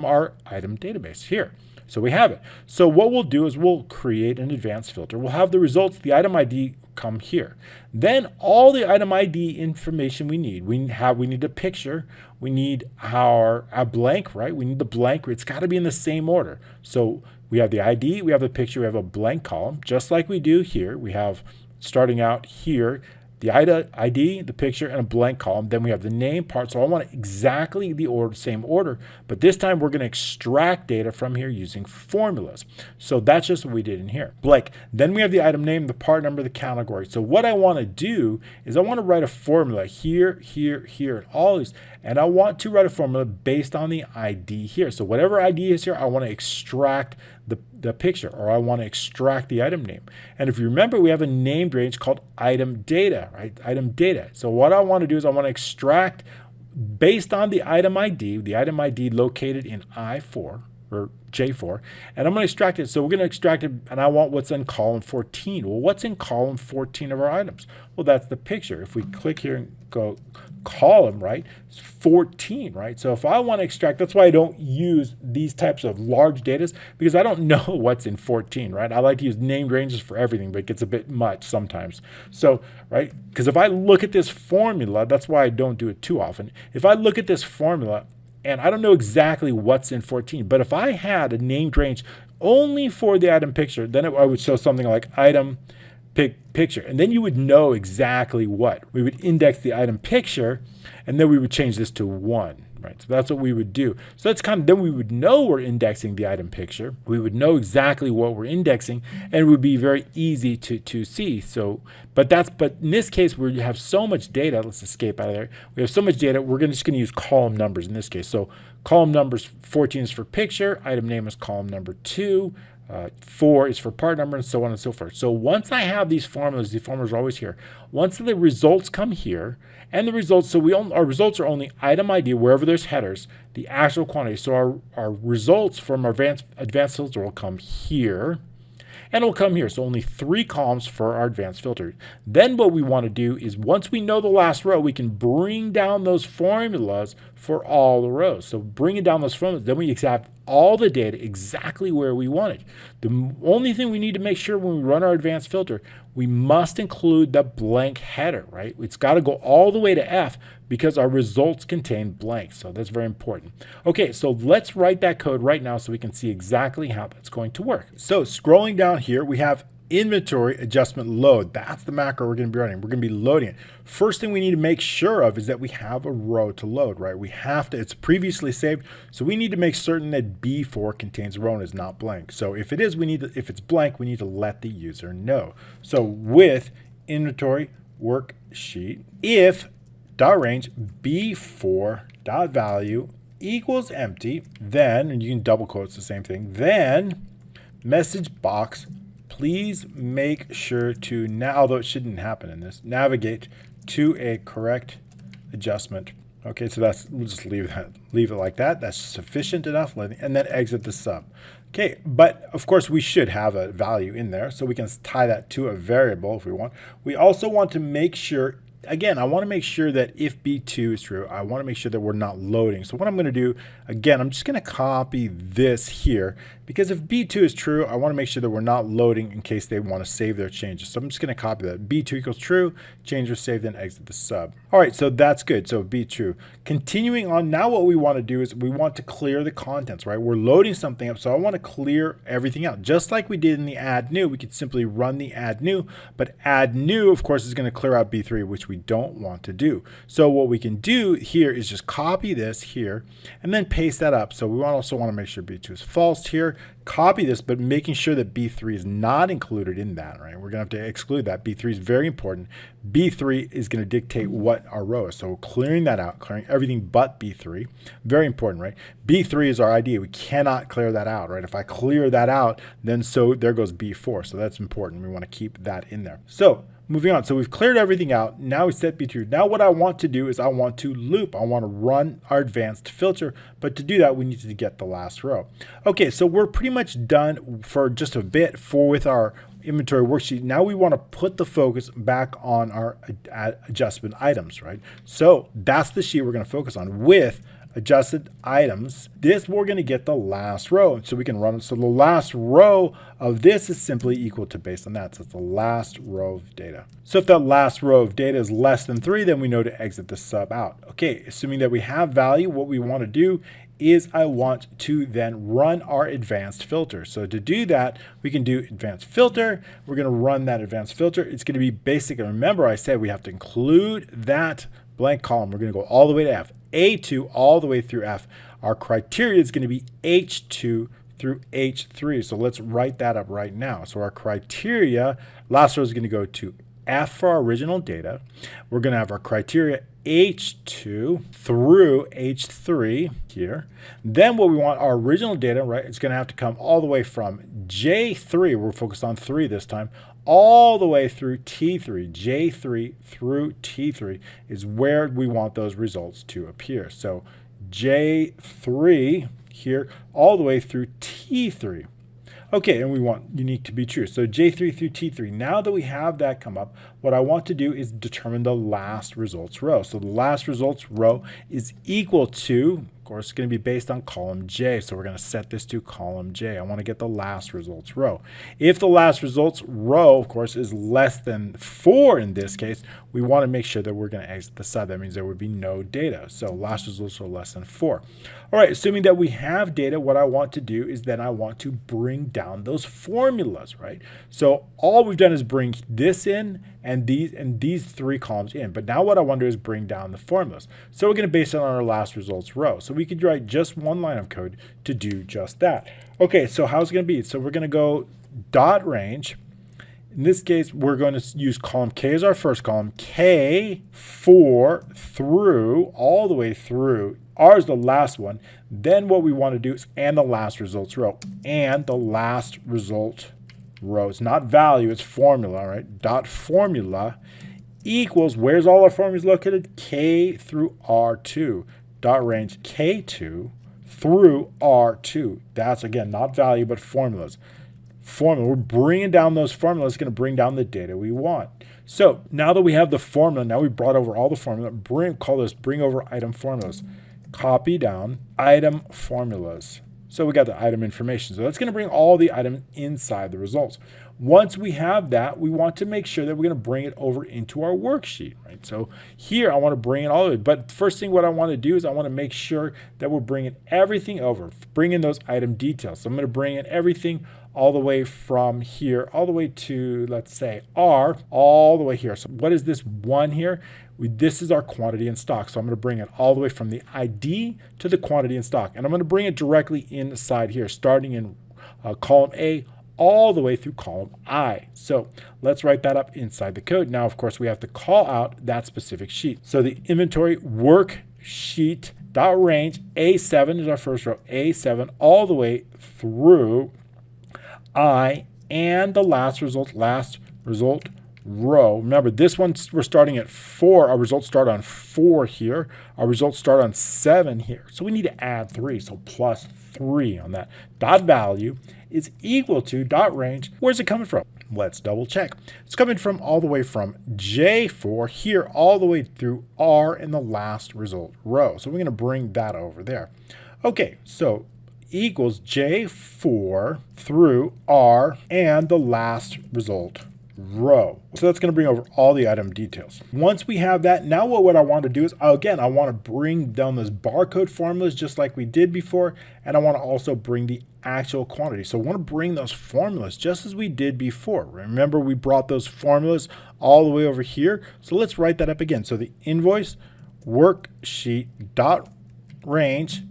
our item database here. So we have it. So what we'll do is we'll create an advanced filter. We'll have the results, the item ID come here. Then all the item ID information we need. We need a picture. We need our blank, right? We need the blank. It's got to be in the same order. So we have the ID, we have the picture, we have a blank column, just like we do here. We have, starting out here, the ID, the picture, and a blank column. Then we have the name part. So I want exactly the same order, but this time we're going to extract data from here using formulas. So that's just what we did in here. Blank. Then we have the item name, the part number, the category. So what I want to do is I want to write a formula here, here, here, and all these. And I want to write a formula based on the ID here. So whatever ID is here, I want to extract the picture, or I want to extract the item name. And if you remember, we have a named range called item data, right? Item data. So what I want to do is I want to extract based on the item ID located in I4 or J4, and I'm going to extract it. So we're going to extract it, and I want what's in column 14. Well, what's in column 14 of our items? Well, that's the picture. If we click here and go column, right, it's 14, right? So if I want to extract, that's why I don't use these types of large data, because I don't know what's in 14, right? I like to use named ranges for everything, but it gets a bit much sometimes. So, right, because if I look at this formula, that's why I don't do it too often. If I look at this formula, and I don't know exactly what's in 14, but if I had a named range only for the item picture. Then I would show something like item picture, and then you would know exactly what. We would index the item picture, and then we would change this to 1. Right, so that's what we would do. So that's kind of, then we would know we're indexing the item picture. We would know exactly what we're indexing, and it would be very easy to see. So, but in this case, we have so much data. Let's escape out of there. We have so much data. We're just going to use column numbers in this case. So column numbers 14 is for picture. Item name is column number 2. 4 is for part number, and so on and so forth. So once I have these formulas are always here. Once the results come here, and the results, so our results are only item ID wherever there's headers, the actual quantity. So our results from our advanced filter will come here, and it'll come here. So only 3 columns for our advanced filter. Then what we want to do is, once we know the last row, we can bring down those formulas for all the rows. So bringing down those formulas, then we have all the data exactly where we want it. The only thing we need to make sure when we run our advanced filter, we must include the blank header, right? It's got to go all the way to F because our results contain blanks. So that's very important. Okay, so let's write that code right now so we can see exactly how that's going to work. So scrolling down here, we have inventory adjustment load. That's the macro we're going to be running. We're going to be loading it. First thing we need to make sure of is that we have a row to load, right? We have to, it's previously saved, so we need to make certain that B4 contains a row and is not blank. So if it is, if it's blank, we need to let the user know. So with inventory worksheet, if .range B4 .value equals empty, then, and you can double quote, it's the same thing, then message box, please make sure to, now, although it shouldn't happen in this, navigate to a correct adjustment. Okay, so we'll just leave it like that. That's sufficient enough, and then exit the sub. Okay, but of course we should have a value in there, so we can tie that to a variable if we want. We also want to make sure, again, I want to make sure that if B2 is true, I want to make sure that we're not loading. So what I'm going to do, again, I'm just going to copy this here, because if B2 is true, I want to make sure that we're not loading in case they want to save their changes. So I'm just going to copy that. B2 equals true, change was saved, then exit the sub. All right, so that's good. So B true. Continuing on, now what we want to do is we want to clear the contents, right? We're loading something up, so I want to clear everything out. Just like we did in the add new, we could simply run the add new, but add new, of course, is going to clear out B3, which we don't want to do. So what we can do here is just copy this here and then paste that up. So we also want to make sure B2 is false here. Copy this, but making sure that B3 is not included in that, right? We're going to have to exclude that. B3 is very important. B3 is going to dictate what our row is. So clearing that out, clearing everything but B3, very important, right? B3 is our ID. We cannot clear that out, right? If I clear that out, then so there goes B4. So that's important. We want to keep that in there. So moving on, so we've cleared everything out. Now we set B2. Now what I want to do is I want to loop. I want to run our advanced filter, but to do that, we need to get the last row. Okay, so we're pretty much done for just a bit with our inventory worksheet. Now we want to put the focus back on our adjustment items, right? So that's the sheet we're going to focus on with adjusted items. This, we're going to get the last row, so we can run it. So the last row of this is simply equal to, based on that, so it's the last row of data. So if that last row of data is less than 3, then we know to exit the sub out. Okay, assuming that we have value, what we want to do is I want to then run our advanced filter. So to do that, we can do advanced filter. We're going to run that advanced filter. It's going to be basic. And remember, I said we have to include that blank column. We're going to go all the way to F. A2 all the way through F. Our criteria is going to be H2 through H3. So let's write that up right now. So our criteria, last row is going to go to F for our original data. We're going to have our criteria H2 through H3 here. Then what we want, our original data, right, it's going to have to come all the way from J3, we're focused on 3 this time, all the way through T3. J3 through T3 is where we want those results to appear. So J3 here all the way through T3. Okay, and we want unique to be true. So J3 through T3. Now that we have that come up, what I want to do is determine the last results row. So the last results row is equal to, of course, it's going to be based on column J. So we're going to set this to column J. I want to get the last results row. If the last results row, of course, is less than 4 in this case, we want to make sure that we're going to exit the side. That means there would be no data. So last results are less than 4. All right, assuming that we have data, what I want to do is then I want to bring down those formulas, right? So all we've done is bring this in and these 3 columns in. But now what I want to do is bring down the formulas. So we're going to base it on our last results row. So we could write just one line of code to do just that. Okay, so how's it going to be? So we're going to go dot range. In this case, we're going to use column K as our first column, K4 through, all the way through. R is the last one. Then what we want to do is and the last results row. And the last result row. It's not value, it's formula, right? Dot formula equals, where's all our formulas located? K through R2. Dot range K2 through R2. That's, again, not value, but formulas. Formula, we're bringing down those formulas. It's going to bring down the data we want. So now that we have the formula, now we brought over all the formula, call this bring over item formulas. Copy down item formulas. So we got the item information. So that's going to bring all the items inside the results. Once we have that, we want to make sure that we're going to bring it over into our worksheet, right? So here I want to bring it all over. But first thing what I want to do is I want to make sure that we're bringing everything over, bring in those item details. So I'm going to bring in everything all the way from here, all the way to, let's say, R, all the way here. So what is this 1 here? This is our quantity in stock. So I'm going to bring it all the way from the ID to the quantity in stock. And I'm going to bring it directly inside here, starting in column A, all the way through column I. So let's write that up inside the code. Now, of course, we have to call out that specific sheet. So the inventory worksheet dot range A7 is our first row, A7 all the way through I and the last result row. Remember, this one we're starting at 4. Our results start on 4 here. Our results start on 7 here. So we need to add 3. So plus 3 on that. Dot value is equal to dot range. Where's it coming from? Let's double check. It's coming from all the way from J4 here all the way through R in the last result row. So we're going to bring that over there. Okay, so equals J4 through R and the last result row. So that's going to bring over all the item details. Once we have that, now what I want to do is, again, I want to bring down those barcode formulas just like we did before, and I want to also bring the actual quantity. So I want to bring those formulas just as we did before. Remember, we brought those formulas all the way over here. So let's write that up again. So the invoice worksheet dot range,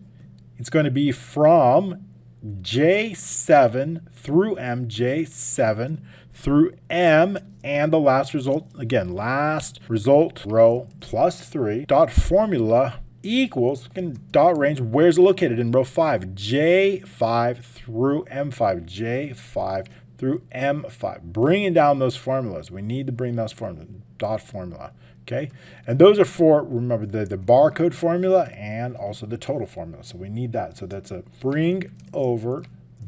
it's going to be from J7 through M, J7 through M, and the last result, again, last result row plus 3, dot formula equals, dot range, where's it located? In row 5, J5 through M5, J5 through M5. Bringing down those formulas. We need to bring those formulas, dot formula. Okay, and those are for, remember, the barcode formula and also the total formula. So we need that. So that's a bring over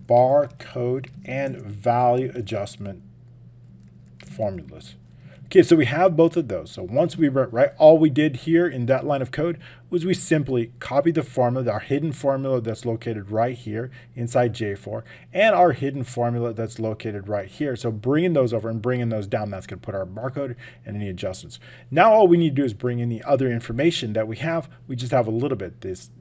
barcode and value adjustment formulas. Okay, so we have both of those. So once we write, all we did here in that line of code was we simply copied the formula, our hidden formula that's located right here inside J4, and our hidden formula that's located right here. So bringing those over and bringing those down, that's going to put our barcode and any adjustments. Now all we need to do is bring in the other information that we have. We just have a little bit. This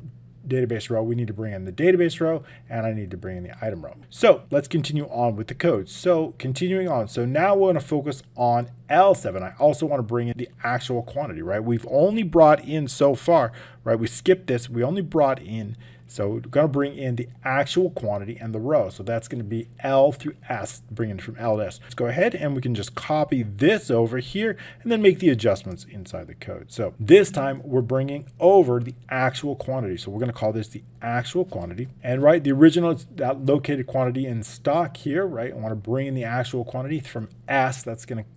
database row, we need to bring in the database row, and I need to bring in the item row. So let's continue on with the code. So continuing on, so now we're going to focus on L7. I also want to bring in the actual quantity, right? We've only brought in so far, right? We skipped this. We only brought in, so we're going to bring in the actual quantity and the row. So that's going to be L through S, bringing it from L to S. Let's go ahead and we can just copy this over here and then make the adjustments inside the code. So this time we're bringing over the actual quantity. So we're going to call this the actual quantity. And right, the original is that located quantity in stock here, right? I want to bring in the actual quantity from S. That's going to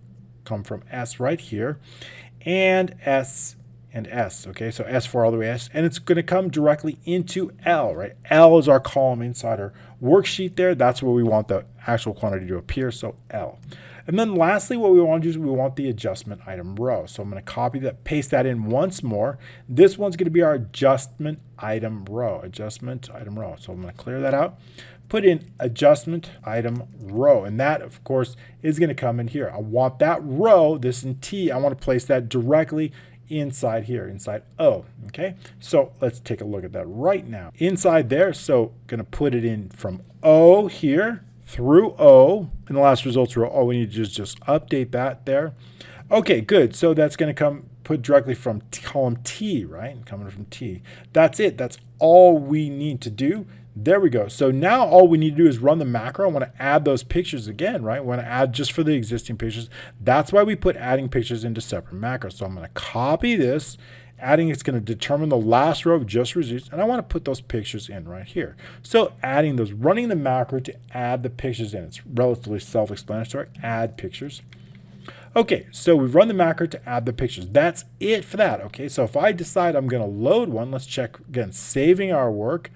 come from S right here. And S and S. Okay, so S4 all the way S, and it's going to come directly into L, right? L is our column inside our worksheet there. That's where we want the actual quantity to appear, so L. And then lastly, what we want to do is we want the adjustment item row. So I'm going to copy that, paste that in once more. This one's going to be our adjustment item row, adjustment item row. So I'm going to clear that out, put in adjustment item row. And that, of course, is going to come in here. I want that row, this in T, I want to place that directly inside here, inside O. Okay, so let's take a look at that right now. Inside there, so going to put it in from O here through O in the last results row. All we need to do is just update that there. Okay, good. So that's going to come put directly from column T, right? Coming from T. That's it. That's all we need to do. There we go. So now all we need to do is run the macro. I want to add those pictures again, right? I want to add just for the existing pictures. That's why we put adding pictures into separate macros. So I'm going to copy this. Adding, it's going to determine the last row of just results, and I want to put those pictures in right here. So adding those, running the macro to add the pictures in. It's relatively self-explanatory. Add pictures. Okay, so we've run the macro to add the pictures. That's it for that. Okay, so if I decide I'm going to load one, let's check again, saving our work.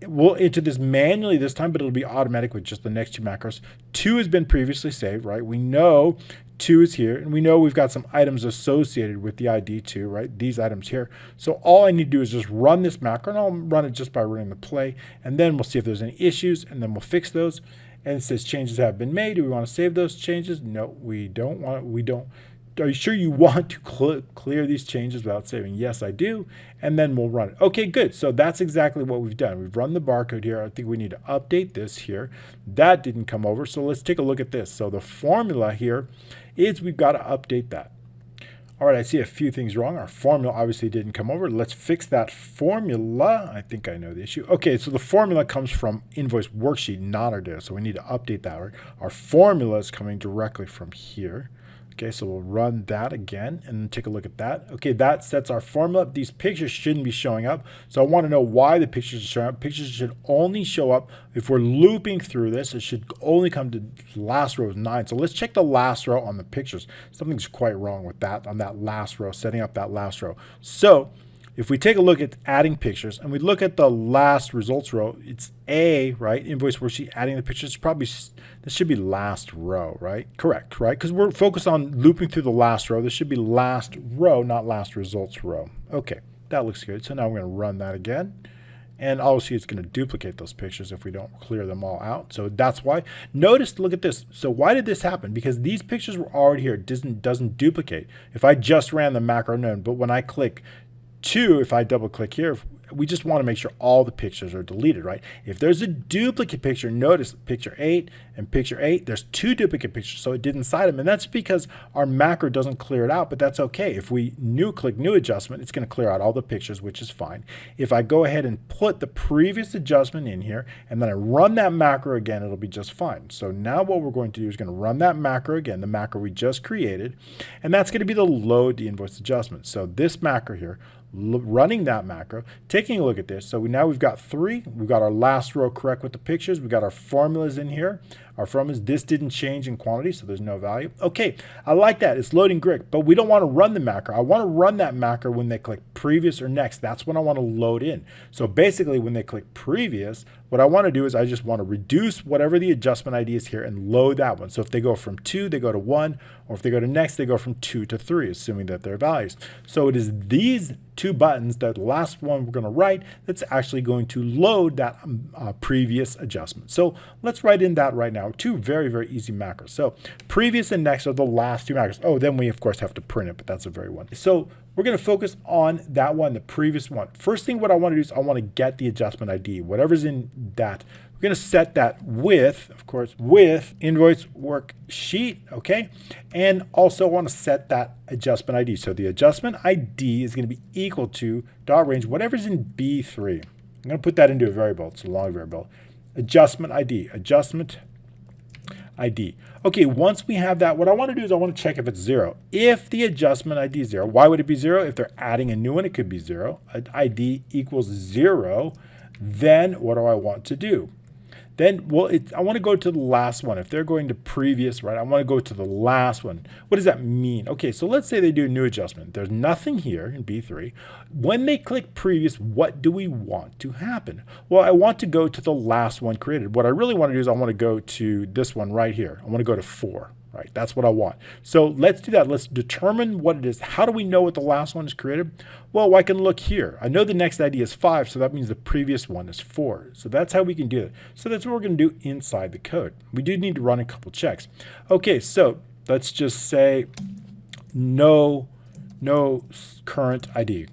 We'll enter this manually this time, but it'll be automatic with just the next two macros. 2 has been previously saved, right? We know 2 is here, and we know we've got some items associated with the ID 2, right? These items here. So all I need to do is just run this macro, and I'll run it just by running the play, and then we'll see if there's any issues, and then we'll fix those. And it says changes have been made. Do we want to save those changes? No, we don't want. We don't. Are you sure you want to clear these changes without saving? Yes, I do. And then we'll run it. Okay, good. So that's exactly what we've done. We've run the barcode here. I think we need to update this here. That didn't come over. So let's take a look at this. So the formula here is we've got to update that. All right, I see a few things wrong. Our formula obviously didn't come over. Let's fix that formula. I think I know the issue. Okay, so the formula comes from Invoice Worksheet, not our data. So we need to update that. Right? Our formula is coming directly from here. Okay, so we'll run that again and take a look at that. Okay, that sets our formula. These pictures shouldn't be showing up. So I want to know why the pictures are showing up. Pictures should only show up if we're looping through this. It should only come to the last row of 9. So let's check the last row on the pictures. Something's quite wrong with that on that last row, setting up that last row. So if we take a look at adding pictures and we look at the last results row, it's A, right? Invoice worksheet, adding the pictures, probably this should be last row, right? Correct, right? Because we're focused on looping through the last row. This should be last row, not last results row. Okay, that looks good. So now we're going to run that again. And obviously it's going to duplicate those pictures if we don't clear them all out. So that's why. Notice, look at this. So why did this happen? Because these pictures were already here. It doesn't duplicate. If I just ran the macro none, but when I click 2, if I double click here, we just want to make sure all the pictures are deleted, right? If there's a duplicate picture, notice picture 8 and picture 8, there's 2 duplicate pictures, so it didn't cite them. And that's because our macro doesn't clear it out, but that's okay. If we click new adjustment, it's going to clear out all the pictures, which is fine. If I go ahead and put the previous adjustment in here, and then I run that macro again, it'll be just fine. So now what we're going to do is going to run that macro again, the macro we just created, and that's going to be the load the invoice adjustment. So this macro here, running that macro, taking a look at this. So now we've got 3. We've got our last row correct with the pictures. We've got our formulas in here. Our formulas, this didn't change in quantity, so there's no value. Okay, I like that. It's loading great, but we don't want to run the macro. I want to run that macro when they click previous or next. That's when I want to load in. So basically when they click previous, what I want to do is I just want to reduce whatever the adjustment ID is here and load that one. So if they go from 2, they go to 1, or if they go to next, they go from 2 to 3, assuming that they're values. So it is these 2 buttons, that last one we're going to write, that's actually going to load that previous adjustment. So let's write in that right now. 2 very, very easy macros. So previous and next are the last 2 macros. Oh, then we of course have to print it, but that's a very one. So we're going to focus on that one, the previous one. First thing what I want to do is I want to get the adjustment ID, whatever's in that. We're going to set that with, of course, with Invoice Worksheet, okay? And also I want to set that adjustment ID. So the adjustment ID is going to be equal to .range, whatever's in B3. I'm going to put that into a variable. It's a long variable. Adjustment ID, adjustment ID. Okay, once we have that, what I want to do is I want to check if it's 0. If the adjustment ID is 0, why would it be 0? If they're adding a new one, it could be 0. ID equals 0. Then what do I want to do? then, well, I want to go to the last one. If they're going to previous, right, I want to go to the last one. What does that mean? Okay, so let's say they do a new adjustment. There's nothing here in B3. When they click previous, what do we want to happen? Well, I want to go to the last one created. What I really want to do is I want to go to this one right here. I want to go to 4. Right, that's what I want. So let's do that. Let's determine what it is. How do we know what the last one is created? Well, I can look here. I know the next ID is 5, so that means the previous one is 4. So that's how we can do it. So that's what we're going to do inside the code. We do need to run a couple checks. Okay, so let's just say no current ID.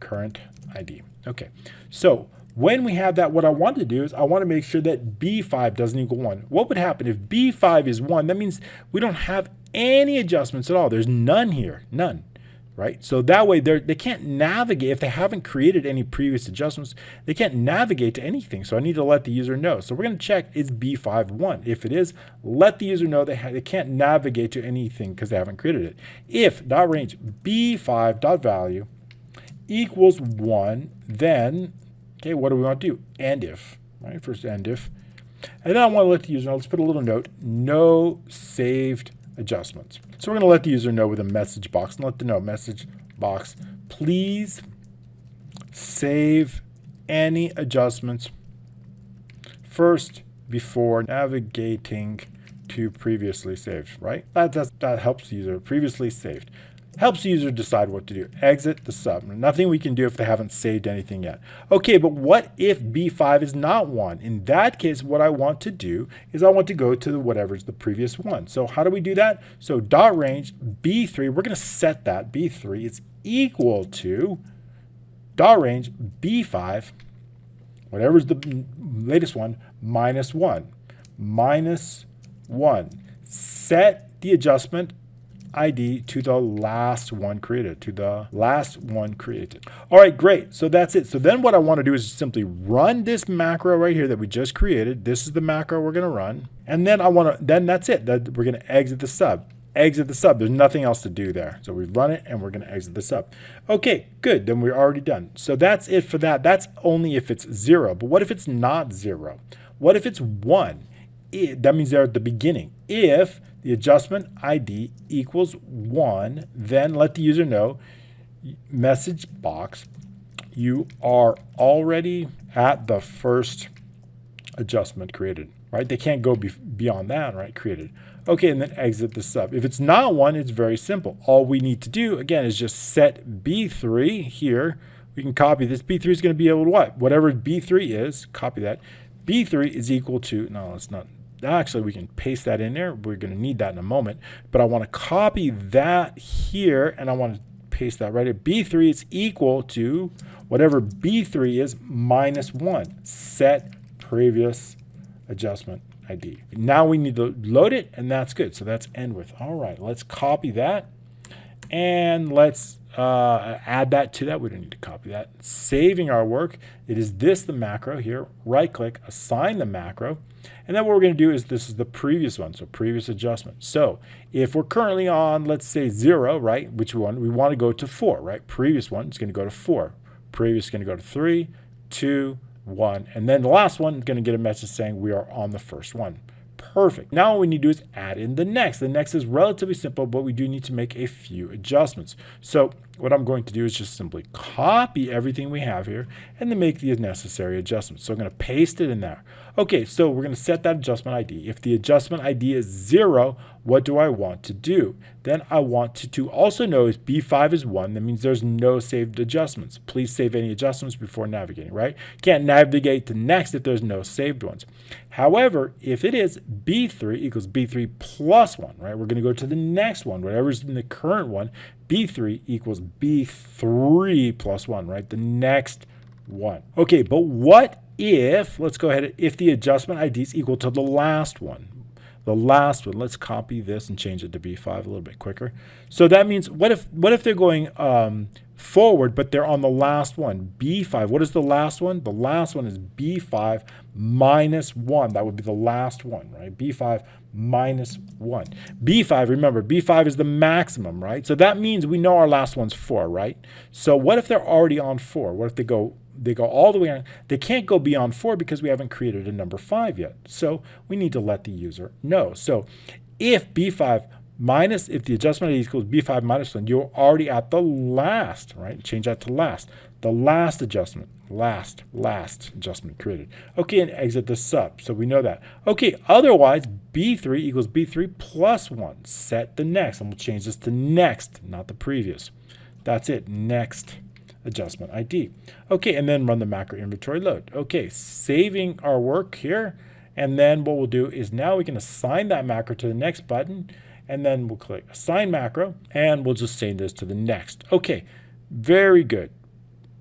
Okay, so when we have that, what I want to do is I want to make sure that B5 doesn't equal 1. What would happen if B5 is 1? That means we don't have any adjustments at all. There's none here, none, right? So that way they can't navigate. If they haven't created any previous adjustments, they can't navigate to anything. So I need to let the user know. So we're going to check, is B5 1? If it is, let the user know they can't navigate to anything because they haven't created it. If .range B5.value equals 1, then okay, what do we want to do? End if, right? First end if. And then I want to let the user know, let's put a little note, no saved adjustments. So we're going to let the user know with a message box and let them know, message box, please save any adjustments first before navigating to previously saved, right? That helps the user, previously saved. Helps the user decide what to do. Exit the sub. Nothing we can do if they haven't saved anything yet. Okay, but what if B5 is not 1? In that case, what I want to do is I want to go to whatever's the previous one. So how do we do that? So .range B3, we're going to set that B3 is equal to .range B5, whatever's the latest one, minus 1. Minus 1. Set the adjustment ID to the last one created, All right, great. So that's it. So then what I want to do is simply run this macro right here that we just created. This is the macro we're going to run. And then then that's it. We're going to exit the sub. Exit the sub. There's nothing else to do there. So we run it and we're going to exit the sub. Okay, good. Then we're already done. So that's it for that. That's only if it's 0. But what if it's not 0? What if it's 1? That means they're at the beginning. If the adjustment ID equals 1, then let the user know, message box, you are already at the first adjustment created, right? They can't go beyond that, right? Created. Okay, and then exit the sub. If it's not 1, it's very simple. All we need to do, again, is just set B3 here. We can copy this. B3 is going to be able to what? Whatever B3 is, copy that. B3 is equal to, no, it's not. Actually, we can paste that in there. We're going to need that in a moment. But I want to copy that here, and I want to paste that right here. B3 is equal to whatever B3 is minus 1. Set previous adjustment ID. Now we need to load it, and that's good. So that's end with. All right, let's copy that, and let's add that to that. We don't need to copy that. Saving our work. It is the macro here. Right click, assign the macro. And then what we're going to do is this is the previous one. So previous adjustment. So if we're currently on, let's say 0, right? Which one? We want to go to 4, right? Previous one is going to go to 4. Previous is going to go to 3, 2, 1. And then the last one is going to get a message saying we are on the first one. Perfect. Now what we need to do is add in the next. The next is relatively simple, but we do need to make a few adjustments. So what I'm going to do is just simply copy everything we have here and then make the necessary adjustments. So I'm going to paste it in there. Okay, so we're going to set that adjustment ID. If the adjustment ID is 0, what do I want to do? Then I want to also know if B5 is 1, that means there's no saved adjustments. Please save any adjustments before navigating, right? Can't navigate to next if there's no saved ones. However, if it is B3 equals B3 plus 1, right? We're going to go to the next one, whatever's in the current one. B3 equals B3 plus 1, right? The next one. Okay, but what if, let's go ahead, if the adjustment ID is equal to the last one? The last one, let's copy this and change it to B5 a little bit quicker. So that means, what if they're going forward, but they're on the last one, B5. What is the last one? The last one is B5 minus 1. That would be the last one, right? B5 minus 1. B5, remember, B5 is the maximum, right? So that means we know our last one's 4, right? So what if they're already on 4? What if they go they go all the way on. They can't go beyond 4 because we haven't created a number 5 yet. So we need to let the user know. So if B5 minus, if the adjustment equals B5 minus 1, you're already at the last, right? Change that to last. The last adjustment, last adjustment created. Okay, and exit the sub. So we know that. Okay, otherwise, B3 equals B3 plus 1. Set the next, and we'll change this to next, not the previous. That's it, next adjustment ID. Okay, and then run the macro inventory load. Okay, saving our work here. And then what we'll do is now we can assign that macro to the next button. And then we'll click assign macro. And we'll just save this to the next. Okay, very good.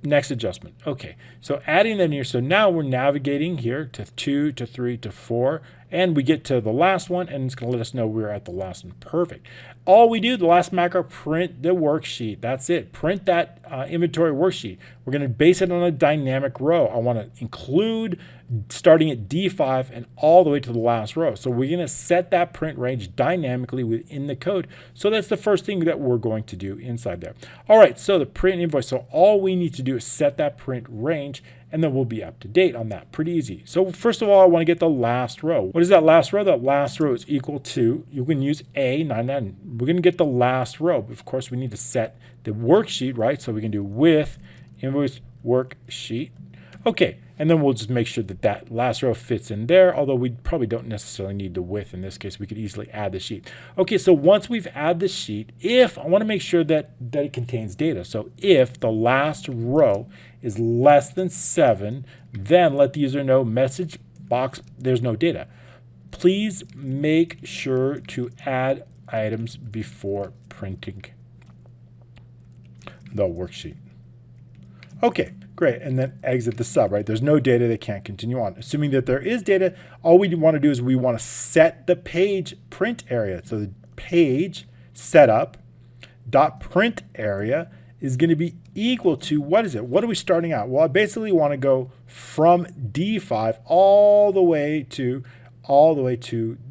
Next adjustment. Okay, so adding that in here. So now we're navigating here to 2, to 3, to 4. And we get to the last one, and it's going to let us know we're at the last one. Perfect. All we do, the last macro, print the worksheet. That's it. Print that inventory worksheet. We're going to base it on a dynamic row. I want to include starting at D5 and all the way to the last row. So we're going to set that print range dynamically within the code. So that's the first thing that we're going to do inside there. All right, so the print invoice. So all we need to do is set that print range, and then we'll be up to date on that. Pretty easy. So first of all, I want to get the last row. What is that last row? That last row is equal to, you can use A99. We're going to get the last row. Of course, we need to set the worksheet, right? So we can do with invoice worksheet. Okay, and then we'll just make sure that that last row fits in there, although we probably don't necessarily need the with in this case. We could easily add the sheet. Okay, so once we've added the sheet, if I want to make sure that it contains data. So if the last row is less than 7, then let the user know message box, there's no data. Please make sure to add items before printing the worksheet. Okay, great. And then exit the sub, right? There's no data, they can't continue on. Assuming that there is data, all we want to do is we want to set the page print area. So the page setup dot print area is going to be equal to, what is it? What are we starting out? Well, I basically want to go from D5 all the way to,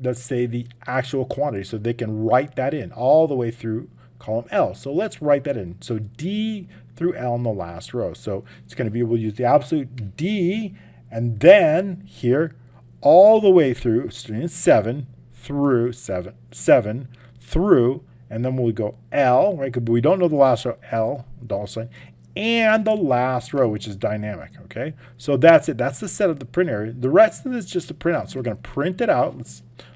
let's say, the actual quantity. So they can write that in all the way through column L. So let's write that in. So D through L in the last row. So it's going to be able to use the absolute D, and then here all the way through 7 through 7 through, and then we'll go L, right? But we don't know the last row, L, $sign, and the last row, which is dynamic, okay? So that's it. That's the set of the print area. The rest of this is just a printout. So we're going to print it out.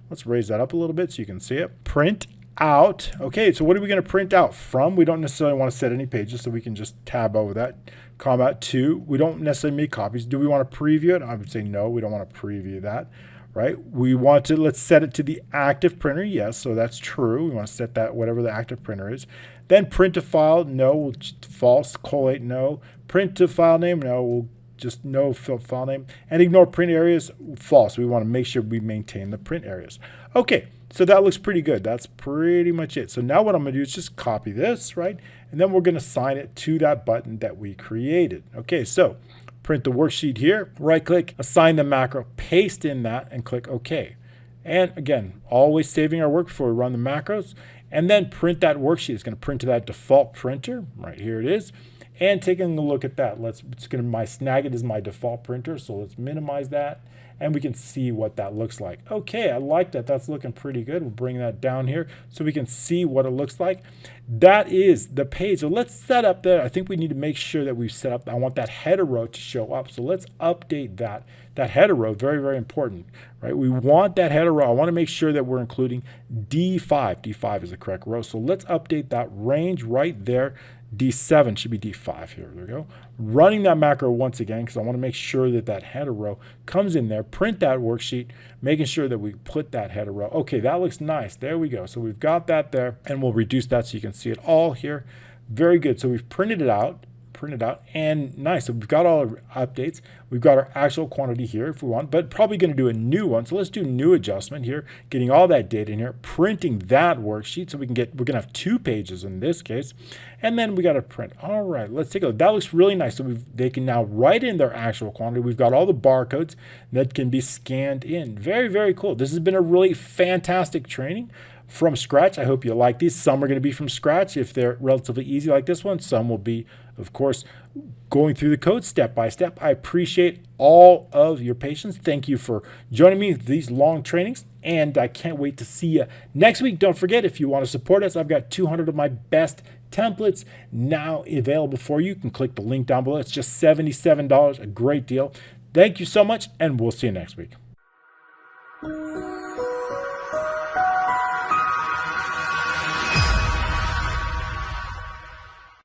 Let's raise that up a little bit so you can see it. Print out. Okay, so what are we going to print out from? We don't necessarily want to set any pages, so we can just tab over that. Comma 2. We don't necessarily make copies. Do we want to preview it? I would say no, we don't want to preview that, right? We want to, let's set it to the active printer. Yes, so that's true. We want to set that whatever the active printer is. Then print to file, no, we'll false, collate, no. Print to file name, no, we'll just no file name. And ignore print areas, false. We want to make sure we maintain the print areas. Okay, so that looks pretty good. That's pretty much it. So now what I'm going to do is just copy this, right? And then we're going to assign it to that button that we created. Okay, so print the worksheet here, right click, assign the macro, paste in that, and click OK. And again, always saving our work before we run the macros. And then print that worksheet. It's going to print to that default printer. Right here it is. And taking a look at that, my Snagit is my default printer, so let's minimize that. And we can see what that looks like. Okay, I like that. That's looking pretty good. We'll bring that down here so we can see what it looks like. That is the page. So let's set up there. I think we need to make sure that we've set up, I want that header row to show up. So let's update that. That header row, very, very important, right? We want that header row. I want to make sure that we're including D5. D5 is the correct row. So let's update that range right there. D7 should be D5 here. There we go. Running that macro once again because I want to make sure that that header row comes in there. Print that worksheet, making sure that we put that header row. Okay, that looks nice. There we go. So we've got that there, and we'll reduce that so you can see it all here. Very good. So we've printed it out, and nice. So we've got all our updates. We've got our actual quantity here if we want, but probably going to do a new one. So let's do new adjustment here, getting all that data in here, printing that worksheet so we're going to have 2 pages in this case. And then we got to print. All right, let's take a look. That looks really nice. So they can now write in their actual quantity. We've got all the barcodes that can be scanned in. Very, very cool. This has been a really fantastic training from scratch. I hope you like these. Some are going to be from scratch if they're relatively easy like this one. Some will be of course, going through the code step by step. I appreciate all of your patience. Thank you for joining me with these long trainings, and I can't wait to see you next week. Don't forget, if you want to support us, I've got 200 of my best templates now available for you. You can click the link down below. It's just $77, a great deal. Thank you so much, and we'll see you next week.